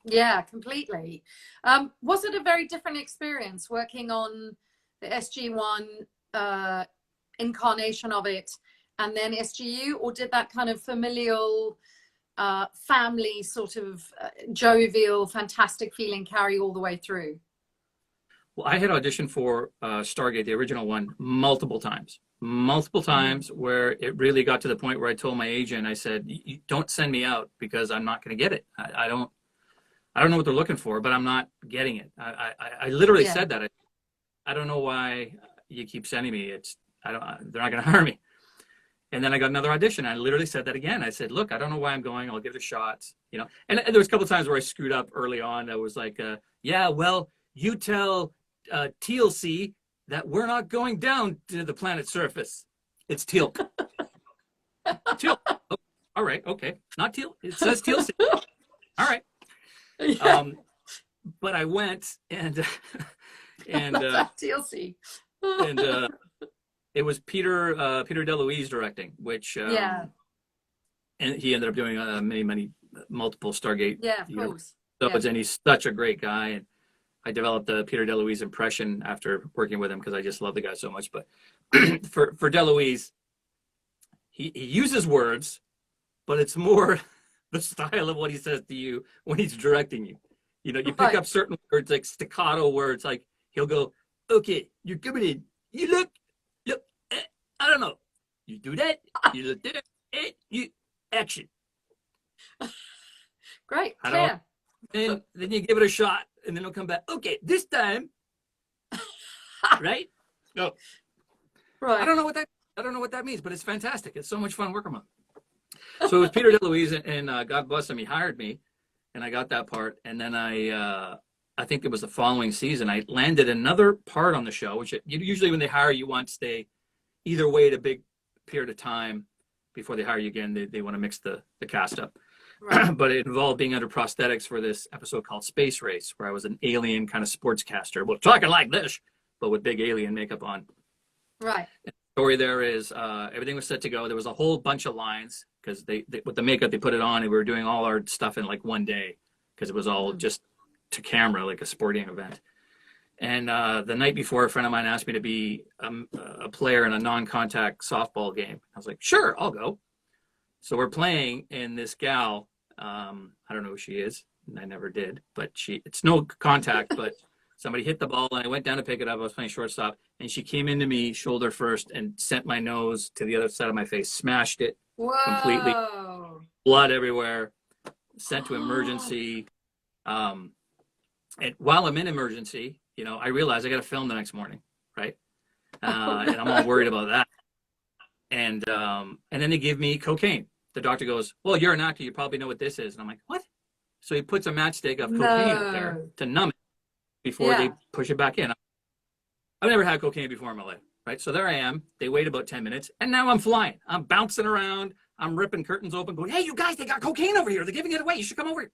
Speaker 1: Yeah, completely. Was it a very different experience working on the SG-1 incarnation of it and then SGU, or did that kind of familial family sort of jovial, fantastic feeling carry all the way through?
Speaker 2: Well, I had auditioned for Stargate, the original one, multiple times, where it really got to the point where I told my agent, I said, don't send me out because I'm not going to get it. I don't I don't know what they're looking for, but I'm not getting it. I literally
Speaker 1: Yeah.
Speaker 2: said that. I don't know why you keep sending me. They're not going to hire me. And then I got another audition. I literally said that again. I said, look, I don't know why I'm going. I'll give it a shot. You know, and there was a couple of times where I screwed up early on. I was like, yeah, well, you tell TLC that we're not going down to the planet's surface. It's Teal. Teal. Oh, all right. Okay. Not Teal. It says TLC. All right.
Speaker 1: Yeah.
Speaker 2: But I went and
Speaker 1: TLC.
Speaker 2: and it was Peter DeLuise directing, which
Speaker 1: Yeah.
Speaker 2: and he ended up doing multiple Stargate
Speaker 1: Yeah, of course.
Speaker 2: episodes, and he's such a great guy. And I developed the Peter DeLuise impression after working with him because I just love the guy so much. But for DeLuise, he uses words, but it's more the style of what he says to you when he's directing you. You know, you pick up certain words like staccato words, like he'll go, okay, you're coming in. You look, I don't know. You do that, you look there, you action.
Speaker 1: Great, clear.
Speaker 2: Then you give it a shot, and then he'll come back. Okay, this time, right? No,
Speaker 1: Right.
Speaker 2: I don't know what that means, but it's fantastic. It's so much fun working with him. So it was Peter DeLuise, and God bless him, he hired me, and I got that part. And then I think it was the following season, I landed another part on the show, which usually when they hire you, want to stay either wait a big period of time before they hire you again. They want to mix the cast up. Right. But it involved being under prosthetics for this episode called Space Race, where I was an alien kind of sportscaster. Well, talking like this, but with big alien makeup on.
Speaker 1: Right.
Speaker 2: And the story there is everything was set to go. There was a whole bunch of lines because they with the makeup they put it on, and we were doing all our stuff in like one day because it was all just to camera, like a sporting event. And the night before, a friend of mine asked me to be a player in a non-contact softball game. I was like, sure, I'll go. So we're playing, and this gal, I don't know who she is, and I never did, but it's no contact, but somebody hit the ball, and I went down to pick it up. I was playing shortstop, and she came into me shoulder first and sent my nose to the other side of my face, smashed it completely, blood everywhere, sent to emergency. And while I'm in emergency, you know, I realize I got to film the next morning, right? And I'm all worried about that. And then they give me cocaine. The doctor goes, well, you're an actor. You probably know what this is. And I'm like, what? So he puts a matchstick of cocaine up there to numb it before they push it back in. I've never had cocaine before in my life, right? So there I am. They wait about 10 minutes, and now I'm flying. I'm bouncing around. I'm ripping curtains open, going, hey, you guys, they got cocaine over here. They're giving it away. You should come over here.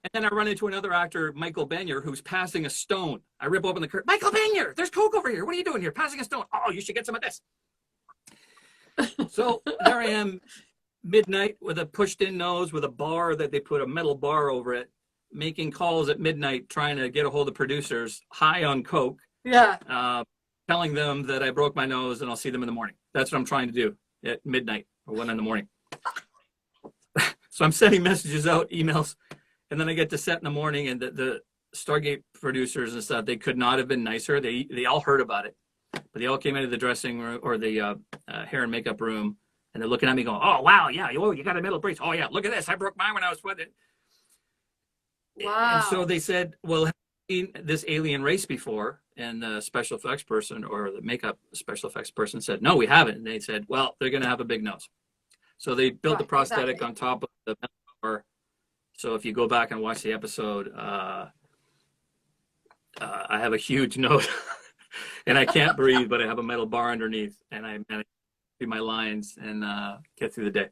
Speaker 2: And then I run into another actor, Michael Benyer, who's passing a stone. I rip open the curtain. Michael Benyer, there's coke over here. What are you doing here? Passing a stone. Oh, you should get some of this. So there I am, midnight, with a pushed-in nose, with a bar that they put a metal bar over it, making calls at midnight, trying to get a hold of producers, high on coke. Yeah. Telling them that I broke my nose and I'll see them in the morning. That's what I'm trying to do at midnight or 1 a.m. So I'm sending messages out, emails, and then I get to set in the morning, and the Stargate producers and stuff, they could not have been nicer. They all heard about it, but they all came into the dressing room or the hair and makeup room, and they're looking at me going, oh, wow, yeah, you got a metal brace. Oh, yeah, look at this. I broke mine when I was with it. Wow. And so they said, well, have you seen this alien race before? And the special effects person or the makeup special effects person said, no, we haven't. And they said, well, they're going to have a big nose. So they built the prosthetic on top of the metal bar. So if you go back and watch the episode, I have a huge nose and I can't breathe, but I have a metal bar underneath, and I manage to do my lines and get through the day.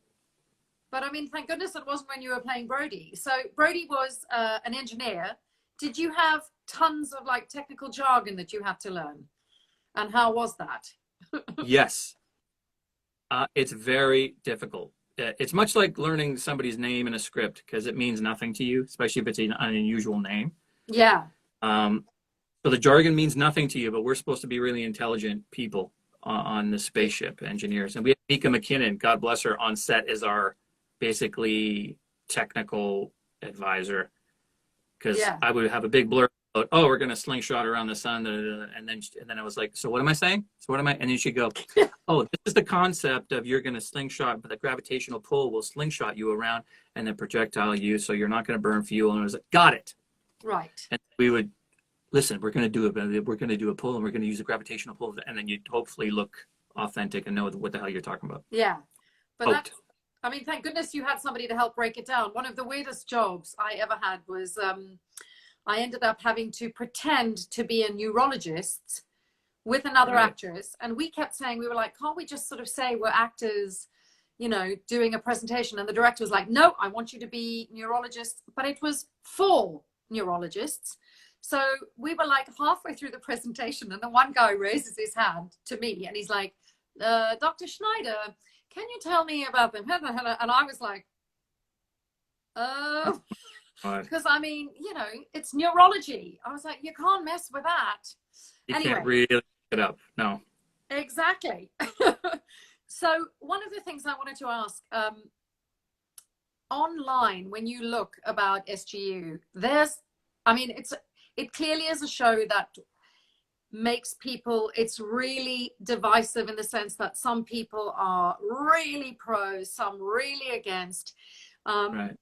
Speaker 1: But I mean, thank goodness it wasn't when you were playing Brody. So Brody was an engineer. Did you have tons of like technical jargon that you had to learn? And how was that?
Speaker 2: Yes. It's very difficult. It's much like learning somebody's name in a script because it means nothing to you, especially if it's an unusual name. Yeah. So the jargon means nothing to you, but we're supposed to be really intelligent people on the spaceship, engineers. And we have Mika McKinnon, God bless her, on set as our basically technical advisor, because I would have a big blurb oh, we're going to slingshot around the sun. And then I was like, so what am I saying? So what am I? And then she'd go, oh, this is the concept of you're going to slingshot, but the gravitational pull will slingshot you around and then projectile you. So you're not going to burn fuel. And I was like, got it.
Speaker 1: Right.
Speaker 2: And we would listen, we're going to do it. We're going to do a pull and we're going to use a gravitational pull. And then you'd hopefully look authentic and know what the hell you're talking about.
Speaker 1: Yeah. But
Speaker 2: Hoped.
Speaker 1: I mean, thank goodness you had somebody to help break it down. One of the weirdest jobs I ever had was I ended up having to pretend to be a neurologist with another
Speaker 2: Right.
Speaker 1: actress. And we kept saying, we were like, can't we just sort of say we're actors, you know, doing a presentation? And the director was like, no, I want you to be neurologists. But it was for neurologists. So we were like halfway through the presentation and the one guy raises his hand to me and he's like, Dr. Schneider, can you tell me about them? And I was like, because I mean, you know, it's neurology. I was like, you can't mess with that.
Speaker 2: You
Speaker 1: Anyway.
Speaker 2: can't really pick it up. No.
Speaker 1: Exactly. So one of the things I wanted to ask, online, when you look about SGU, it clearly is a show that makes people, it's really divisive in the sense that some people are really pro, some really against.
Speaker 2: Right.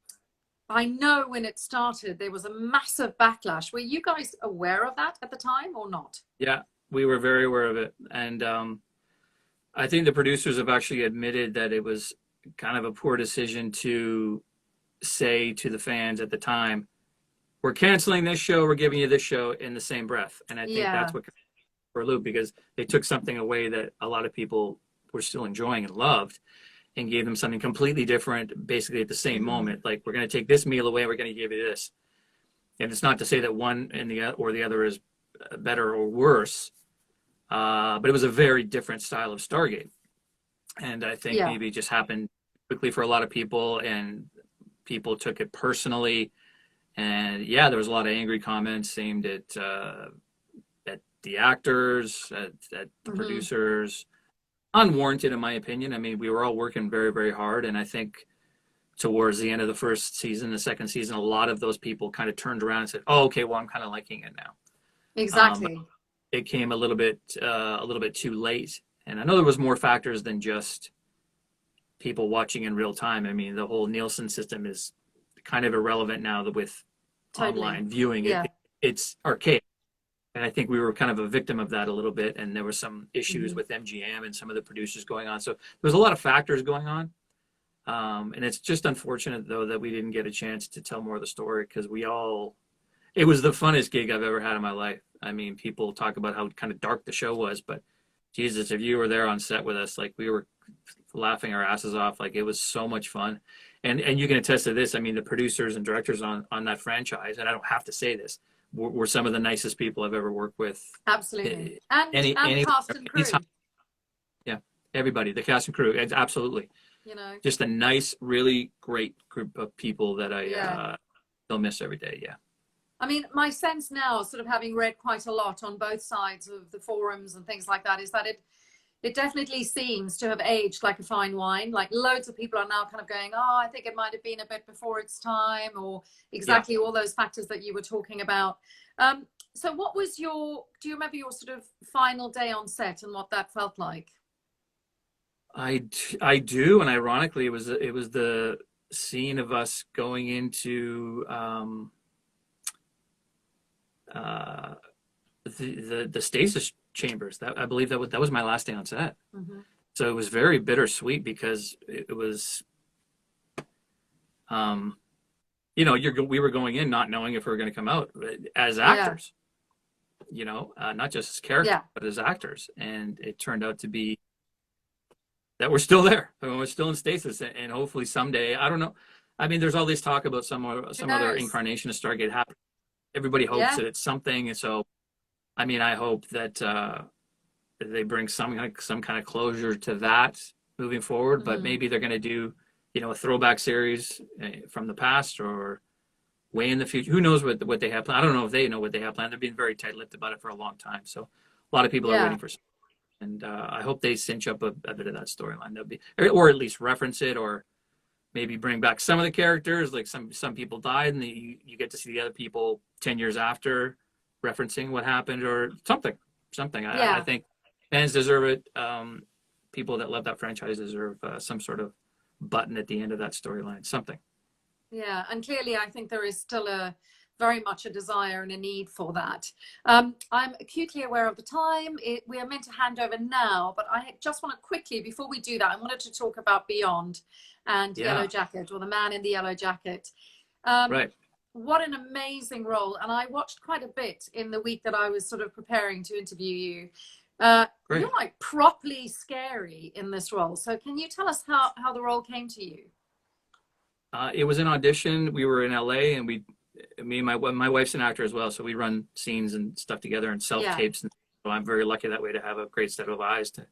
Speaker 1: I know when it started, there was a massive backlash. Were you guys aware of that at the time or not?
Speaker 2: Yeah, we were very aware of it. And I think the producers have actually admitted that it was kind of a poor decision to say to the fans at the time, we're canceling this show, we're giving you this show in the same breath. And I think that's what for a loop, because they took something away that a lot of people were still enjoying and loved and gave them something completely different basically at the same moment. Like, we're going to take this meal away, we're going to give you this. And it's not to say that one and the other is better or worse, but it was a very different style of Stargate. And I think maybe it just happened quickly for a lot of people, and people took it personally. And yeah, there was a lot of angry comments aimed at the actors, at the producers. Unwarranted, in my opinion. I mean, we were all working very, very hard. And I think towards the end of the first season, the second season, a lot of those people kind of turned around and said, oh, okay, well, I'm kind of liking it now.
Speaker 1: Exactly.
Speaker 2: It came a little bit too late. And I know there was more factors than just people watching in real time. I mean, the whole Nielsen system is kind of irrelevant now with online viewing. It's archaic. And I think we were kind of a victim of that a little bit. And there were some issues with MGM and some of the producers going on. So there was a lot of factors going on. And it's just unfortunate, though, that we didn't get a chance to tell more of the story, because it was the funnest gig I've ever had in my life. I mean, people talk about how kind of dark the show was, but Jesus, if you were there on set with us, like, we were laughing our asses off. Like, it was so much fun. And you can attest to this. I mean, the producers and directors on that franchise, and I don't have to say this, were some of the nicest people I've ever worked with.
Speaker 1: Absolutely. And cast and crew.
Speaker 2: Yeah, everybody, the cast and crew, it's absolutely.
Speaker 1: You know,
Speaker 2: just a nice, really great group of people that I still miss every day. Yeah.
Speaker 1: I mean, my sense now, sort of having read quite a lot on both sides of the forums and things like that, is that it definitely seems to have aged like a fine wine. Like, loads of people are now kind of going, oh, I think it might have been a bit before its time, or exactly all those factors that you were talking about. So what was do you remember your sort of final day on set and what that felt like?
Speaker 2: I do, and ironically, it was the scene of us going into the stasis chambers. That, I believe that was my last day on set. So it was very bittersweet, because it was, you know, we were going in not knowing if we were going to come out as actors. You know, not just as characters, but as actors, and it turned out to be that we're still there. I mean, we're still in stasis, and hopefully someday, I don't know. I mean, there's all this talk about some other incarnation of Stargate happening. Everybody hopes that it's something, and so, I mean, I hope that they bring some kind of closure to that moving forward. But maybe they're going to do, you know, a throwback series from the past, or way in the future. Who knows what they have planned? I don't know if they know what they have planned. They've been very tight-lipped about it for a long time. So a lot of people are waiting for. And I hope they cinch up a bit of that storyline. That'd be, or at least reference it, or maybe bring back some of the characters. Like some people died, and you get to see the other people 10 years after referencing what happened or something.
Speaker 1: Yeah.
Speaker 2: I think fans deserve it. People that love that franchise deserve some sort of button at the end of that storyline, something.
Speaker 1: Yeah, and clearly I think there is still a very much a desire and a need for that. I'm acutely aware of the time. We are meant to hand over now, but I just want to quickly, before we do that, I wanted to talk about Beyond and Yellow Jacket, or the man in the yellow jacket.
Speaker 2: Right.
Speaker 1: What an amazing role. And I watched quite a bit in the week that I was sort of preparing to interview you.
Speaker 2: Great.
Speaker 1: You're like properly scary in this role. So can you tell us how the role came to you?
Speaker 2: It was an audition. We were in LA, and me and my wife's an actor as well, so we run scenes and stuff together and self-tapes. And so I'm very lucky that way to have a great set of eyes to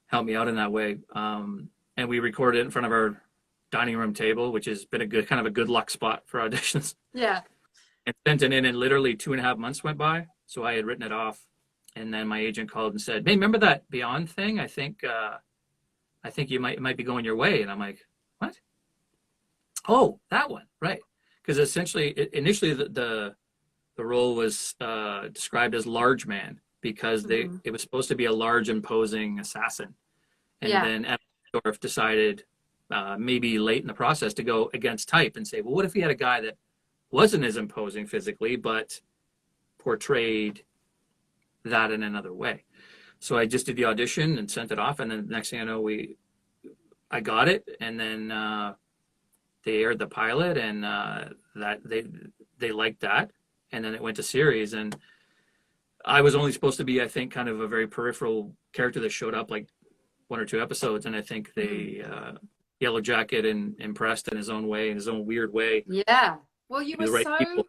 Speaker 2: help me out in that way. And we recorded it in front of our dining room table, which has been a good luck spot for auditions.
Speaker 1: Yeah.
Speaker 2: And sent it in, and literally 2.5 months went by. So I had written it off, and then my agent called and said, "Hey, remember that Beyond thing? I think it might be going your way." And I'm like, "What?" "Oh, that one, right?" Because essentially, initially the role was described as large man, because it was supposed to be a large, imposing assassin, and then Epstein decided maybe late in the process to go against type and say, well, what if he had a guy that wasn't as imposing physically, but portrayed that in another way? So I just did the audition and sent it off, and then the next thing I know, I got it, and then they aired the pilot, and that they liked that, and then it went to series, and I was only supposed to be, I think, kind of a very peripheral character that showed up like 1 or 2 episodes, and I think they Yellow Jacket impressed in his own way, in his own weird way.
Speaker 1: Yeah. Well, you were
Speaker 2: Right
Speaker 1: so.
Speaker 2: people.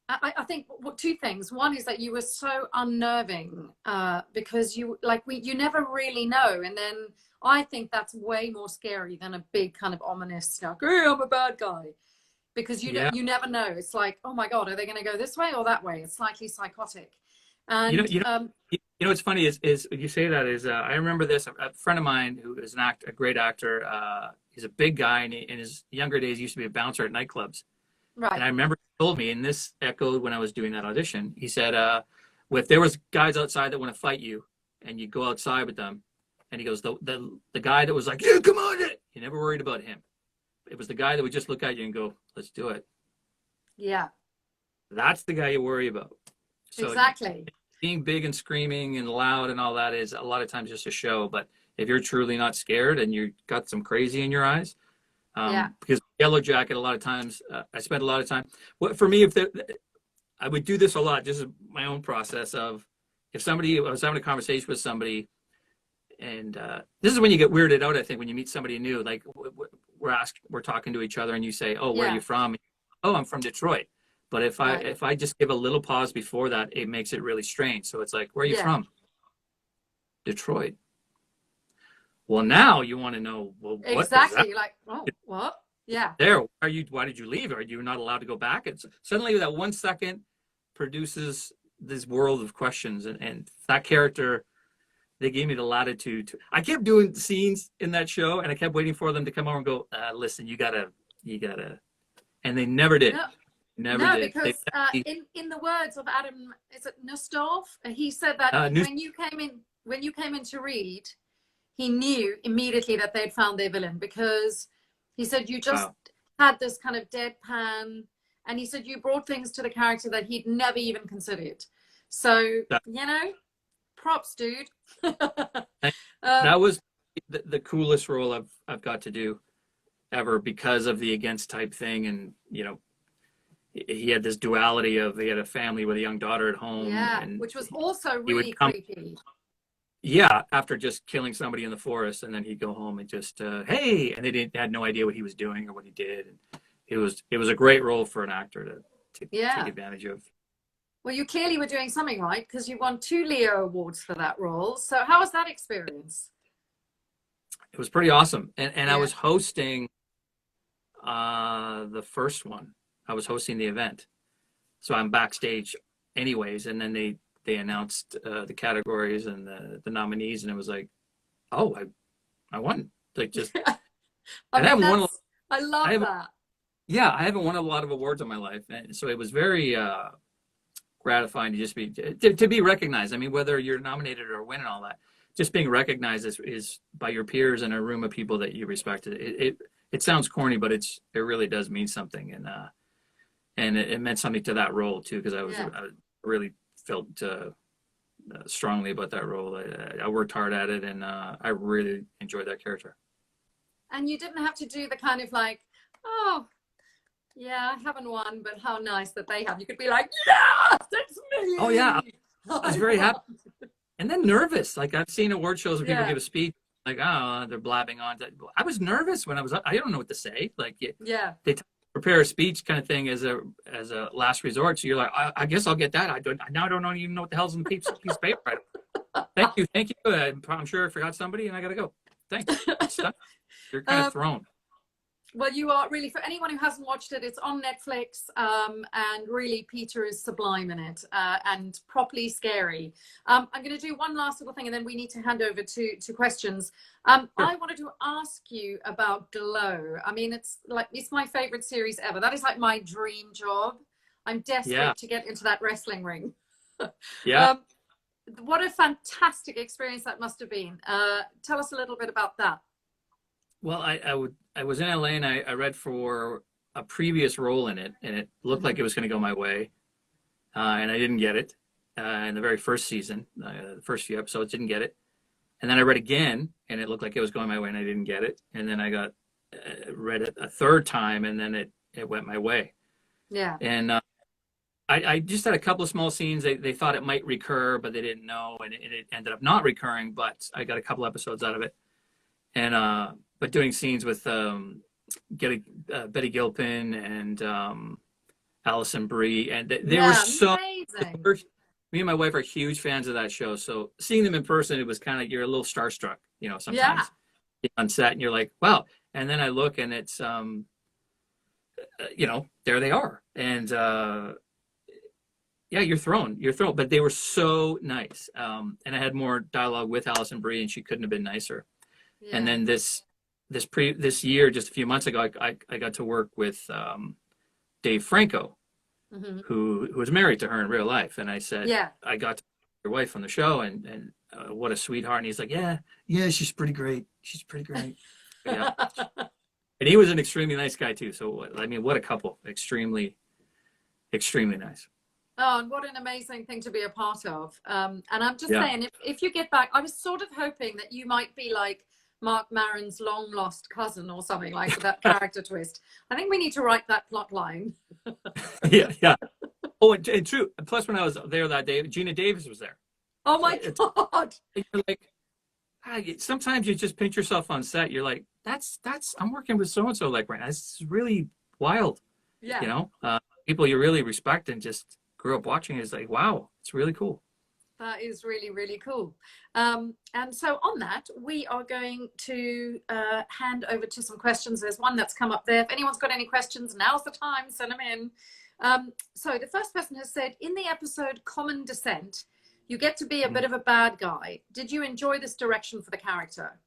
Speaker 1: I think 2 things. One is that you were so unnerving because you never really know, and then I think that's way more scary than a big kind of ominous like, "Hey, I'm a bad guy," because you never know. It's like, oh my God, are they going to go this way or that way? It's slightly psychotic. And
Speaker 2: what's funny is you say that is I remember this. A friend of mine who is a great actor. He's a big guy, and in his younger days, he used to be a bouncer at nightclubs.
Speaker 1: Right.
Speaker 2: And I remember he told me, and this echoed when I was doing that audition. He said, if there was guys outside that want to fight you, and you go outside with them, and he goes, the guy that was like, yeah, come on, you never worried about him. It was the guy that would just look at you and go, let's do it.
Speaker 1: Yeah.
Speaker 2: That's the guy you worry about. So
Speaker 1: exactly.
Speaker 2: Being big and screaming and loud and all that is a lot of times just a show. But if you're truly not scared and you've got some crazy in your eyes, because Yellow Jacket, a lot of times, I spent a lot of time. For me, I would do this a lot, just my oif I was having a conversation with somebody, and this is when you get weirded out, I think, when you meet somebody new, like we're talking to each other and you say, oh, where are you from? Oh, I'm from Detroit. But if I just give a little pause before that, it makes it really strange. So it's like, where are you from? Detroit. Well, now you want to know, well, what
Speaker 1: exactly. You're like, oh, what? Yeah.
Speaker 2: Why did you leave? Are you not allowed to go back? It's suddenly that 1 second produces this world of questions, and that character, they gave me the latitude to. I kept doing scenes in that show, and I kept waiting for them to come over and go, listen, you gotta, and they never did.
Speaker 1: No,
Speaker 2: did.
Speaker 1: Because in the words of Adam, is it Nussdorf? He said that when you came in to read, he knew immediately that they'd found their villain, because he said you just had this kind of deadpan, and he said you brought things to the character that he'd never even considered. So, props, dude.
Speaker 2: That was the coolest role I've got to do ever, because of the against type thing. And, he had this duality of, he had a family with a young daughter at home.
Speaker 1: Yeah,
Speaker 2: and
Speaker 1: which was also really creepy.
Speaker 2: Yeah, after just killing somebody in the forest, and then he'd go home and just, hey, and they had no idea what he was doing or what he did. And it was a great role for an actor to take advantage of.
Speaker 1: Well, you clearly were doing something right, because you won 2 Leo Awards for that role. So how was that experience?
Speaker 2: It was pretty awesome. And I was hosting the first one. I was hosting the event. So I'm backstage anyways, and then they announced the categories and the nominees, and it was like, oh, I won. Like, just
Speaker 1: I love that.
Speaker 2: Yeah, I haven't won a lot of awards in my life, and so it was very gratifying to just be to be recognized. I mean, whether you're nominated or win and all that, just being recognized is by your peers in a room of people that you respect. It sounds corny, but it really does mean something, and it meant something to that role too, because I really felt strongly about that role. I worked hard at it, and I really enjoyed that character.
Speaker 1: And you didn't have to do the kind of like, oh, yeah, I haven't won, but how nice that they have. You could be like, yes, it's me.
Speaker 2: Oh yeah, I was very happy, and then nervous. Like I've seen award shows where people give a speech, like they're blabbing on. I was nervous when I was up. I don't know what to say. Like they prepare a speech kind of thing as a last resort. So you're like, I guess I'll get that. I don't even know what the hell's in the piece of paper. Thank you. I'm sure I forgot somebody, and I gotta go. Thanks. You're kind of thrown.
Speaker 1: Well, you are really, for anyone who hasn't watched it, it's on Netflix, and really Peter is sublime in it, and properly scary. I'm going to do one last little thing, and then we need to hand over to questions. Sure. I wanted to ask you about Glow. I mean, it's my favorite series ever. That is like my dream job. I'm desperate to get into that wrestling ring.
Speaker 2: Yeah.
Speaker 1: What a fantastic experience that must have been. Tell us a little bit about that.
Speaker 2: Well, I was in LA, and I read for a previous role in it, and it looked like it was going to go my way, and I didn't get it in the very first season. The first few episodes didn't get it, and then I read again, and it looked like it was going my way, and I didn't get it, and then I got read it a third time, and then it went my way. Yeah. And I just had a couple of small scenes. They thought it might recur, but they didn't know, and it ended up not recurring. But I got a couple episodes out of it, and but doing scenes with Betty Gilpin and Alison Brie, and they were so amazing. Me and my wife are huge fans of that show, so seeing them in person, it was kind of, you're a little starstruck, sometimes on set, and you're like, wow. And then I look, and it's there they are, and you're thrown, but they were so nice, and I had more dialogue with Alison Brie, and she couldn't have been nicer. And then this year, just a few months ago, I got to work with Dave Franco, who was married to her in real life. And I said, I got to your wife on the show, and what a sweetheart. And he's like, yeah, she's pretty great. She's pretty great. Yeah. And he was an extremely nice guy too. So, I mean, what a couple. Extremely, extremely nice.
Speaker 1: Oh, and what an amazing thing to be a part of. And I'm just saying, if you get back, I was sort of hoping that you might be like Mark Maron's long lost cousin or something, like that character twist. I think we need to write that plot line.
Speaker 2: Yeah. Oh, and true. Plus, when I was there that day, Gina Davis was there.
Speaker 1: Oh my God.
Speaker 2: You're like, sometimes you just pinch yourself on set. You're like, I'm working with so-and-so like right now. This is really wild. Yeah. People you really respect and just grew up watching is like, wow, it's really cool.
Speaker 1: That is really, really cool. And so on that, we are going to hand over to some questions. There's one that's come up there. If anyone's got any questions, now's the time, send them in. So the first person has said, in the episode Common Descent, you get to be a bit of a bad guy. Did you enjoy this direction for the character?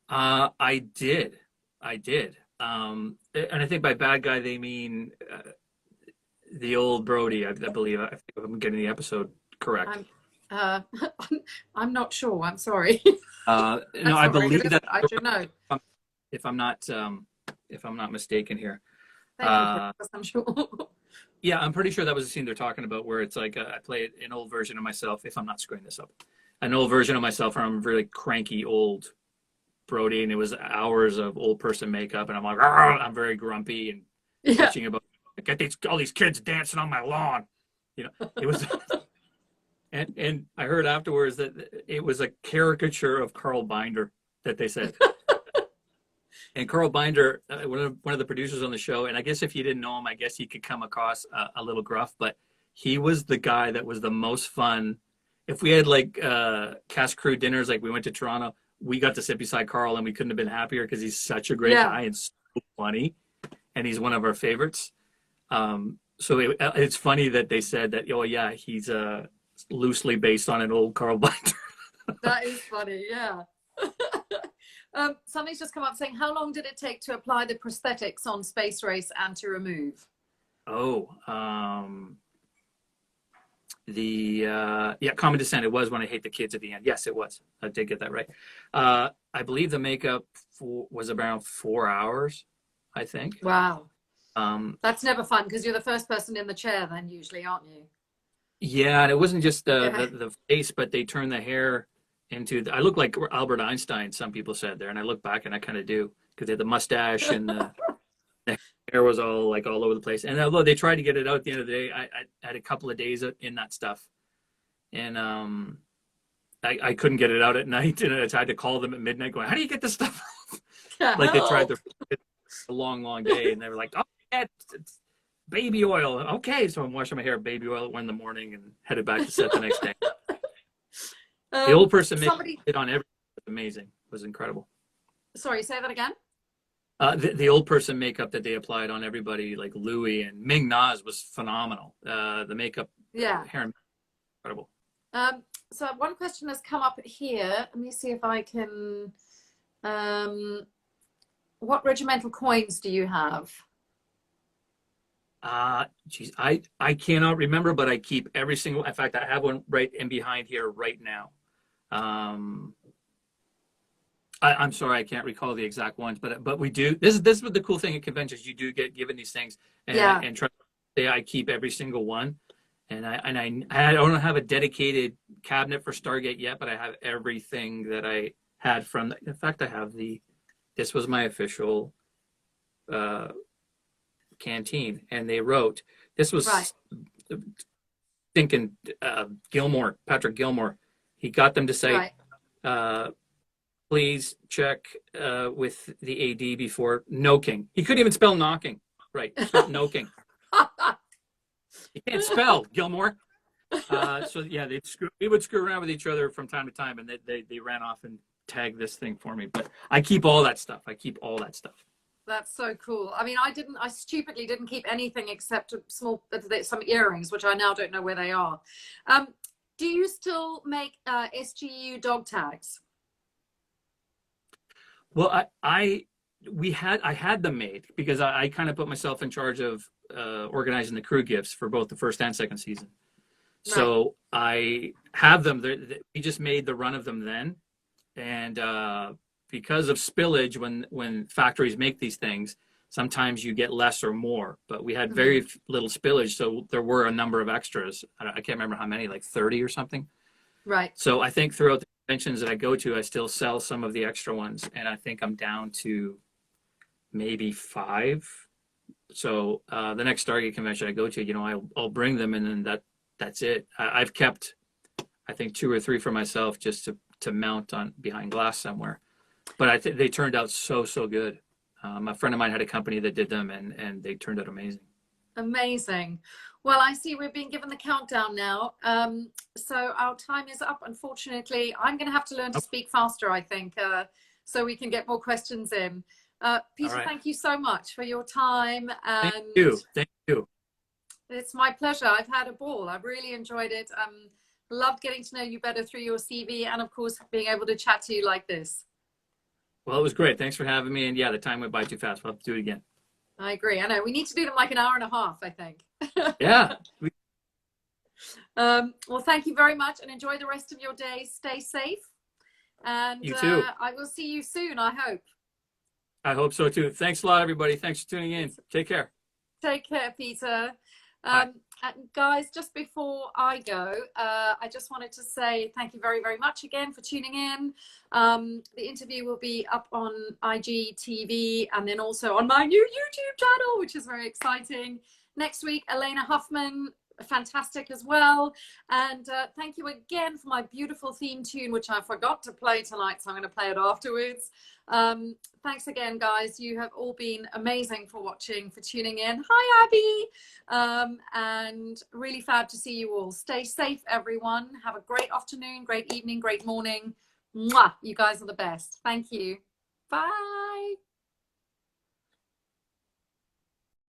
Speaker 2: I did. And I think by bad guy, they mean the old Brody, I believe. I think I'm getting the episode correct.
Speaker 1: I'm not sure. I'm sorry.
Speaker 2: No, I believe that.
Speaker 1: I should know.
Speaker 2: If I'm not mistaken here.
Speaker 1: Thank you, I'm sure.
Speaker 2: Yeah, I'm pretty sure that was the scene they're talking about, where it's like I play an old version of myself. If I'm not screwing this up, an old version of myself, where I'm really cranky old Brody, and it was hours of old person makeup, and I'm like, I'm very grumpy and bitching about, get all these kids dancing on my lawn. It was. And I heard afterwards that it was a caricature of Carl Binder that they said. And Carl Binder, one of the producers on the show, and I guess if you didn't know him, I guess he could come across a little gruff, but he was the guy that was the most fun. If we had like cast crew dinners, like we went to Toronto, we got to sit beside Carl, and we couldn't have been happier because he's such a great guy and so funny, and he's one of our favorites. So it's funny that they said that, oh yeah, he's loosely based on an old Carl Binder.
Speaker 1: That is funny, yeah. Somebody's just come up saying, how long did it take to apply the prosthetics on Space Race and to remove?
Speaker 2: Oh, Common Descent. It was when I hate the kids at the end. Yes, it was. I did get that right. I believe the makeup was around 4 hours, I think.
Speaker 1: Wow. That's never fun because you're the first person in the chair then usually, aren't you?
Speaker 2: Yeah, and it wasn't just the face, but they turned the hair into, I look like Albert Einstein, some people said there, and I look back and I kind of do, because they had the mustache and the hair was all over the place. And although they tried to get it out at the end of the day, I had a couple of days in that stuff, and I couldn't get it out at night, and I tried to call them at midnight going, how do you get this stuff out? Like they tried to, a long day, and they were like, oh yeah, it's baby oil. Okay, so I'm washing my hair with baby oil at 1 a.m. and headed back to set the next day. The old person made it on everything. It was amazing. It was incredible.
Speaker 1: Sorry, say that again.
Speaker 2: The old person makeup that they applied on everybody, like Louis and Ming Na's, was phenomenal. The makeup, hair, incredible.
Speaker 1: So one question has come up here. Let me see if I can. What regimental coins do you have?
Speaker 2: Geez, I cannot remember, but I keep every single. In fact, I have one right in behind here right now. I'm sorry, I can't recall the exact ones, but we do. This is what the cool thing at conventions, you do get given these things, and try to say I keep every single one, and I don't have a dedicated cabinet for Stargate yet, but I have everything that I had from. In fact, I have this was my official canteen, and they wrote this was thinking Patrick Gilmore. He got them to say. Please check with the AD before noking. He couldn't even spell knocking. Right. Stop noking. He can't spell, Gilmore. So yeah, we would screw around with each other from time to time, and they ran off and tagged this thing for me. But I keep all that stuff.
Speaker 1: That's so cool. I mean, I stupidly didn't keep anything except some earrings, which I now don't know where they are. Do you still make SGU dog tags?
Speaker 2: Well, I had them made because I kind of put myself in charge of organizing the crew gifts for both the first and second season. Right. So I have them. We just made the run of them then, and because of spillage, when factories make these things, sometimes you get less or more. But we had very little spillage, so there were a number of extras. I can't remember how many, like 30 or something. Right. So I think throughout the conventions that I go to, I still sell some of the extra ones, and I think I'm down to maybe 5. So the next Stargate convention I go to, I'll bring them, and then that's it. I've kept, I think, 2 or 3 for myself just to mount on behind glass somewhere. But I think they turned out so good. A friend of mine had a company that did them, and they turned out amazing.
Speaker 1: Amazing. Well, I see we're being given the countdown now. So our time is up, unfortunately. I'm going to have to learn to speak faster, I think, so we can get more questions in. Peter, thank you so much for your time. And
Speaker 2: Thank you.
Speaker 1: It's my pleasure. I've had a ball. I've really enjoyed it. Loved getting to know you better through your CV, and, of course, being able to chat to you like this.
Speaker 2: Well, it was great. Thanks for having me. And, yeah, the time went by too fast. We'll have to do it again.
Speaker 1: I agree. I know. We need to do them like an hour and a half, I think.
Speaker 2: Yeah.
Speaker 1: Well, thank you very much, and enjoy the rest of your day. Stay safe. And
Speaker 2: you too.
Speaker 1: I will see you soon, I hope.
Speaker 2: I hope so, too. Thanks a lot, everybody. Thanks for tuning in. Take care.
Speaker 1: Take care, Peter. Guys, just before I go, I just wanted to say thank you very, very much again for tuning in. The interview will be up on IGTV and then also on my new YouTube channel, which is very exciting. Next week, Elena Huffman, fantastic as well. And thank you again for my beautiful theme tune, which I forgot to play tonight, so I'm going to play it afterwards. Thanks again, guys. You have all been amazing for watching, for tuning in. Hi, Abby. And really fab to see you all. Stay safe, everyone. Have a great afternoon, great evening, great morning. Mwah! You guys are the best. Thank you. Bye.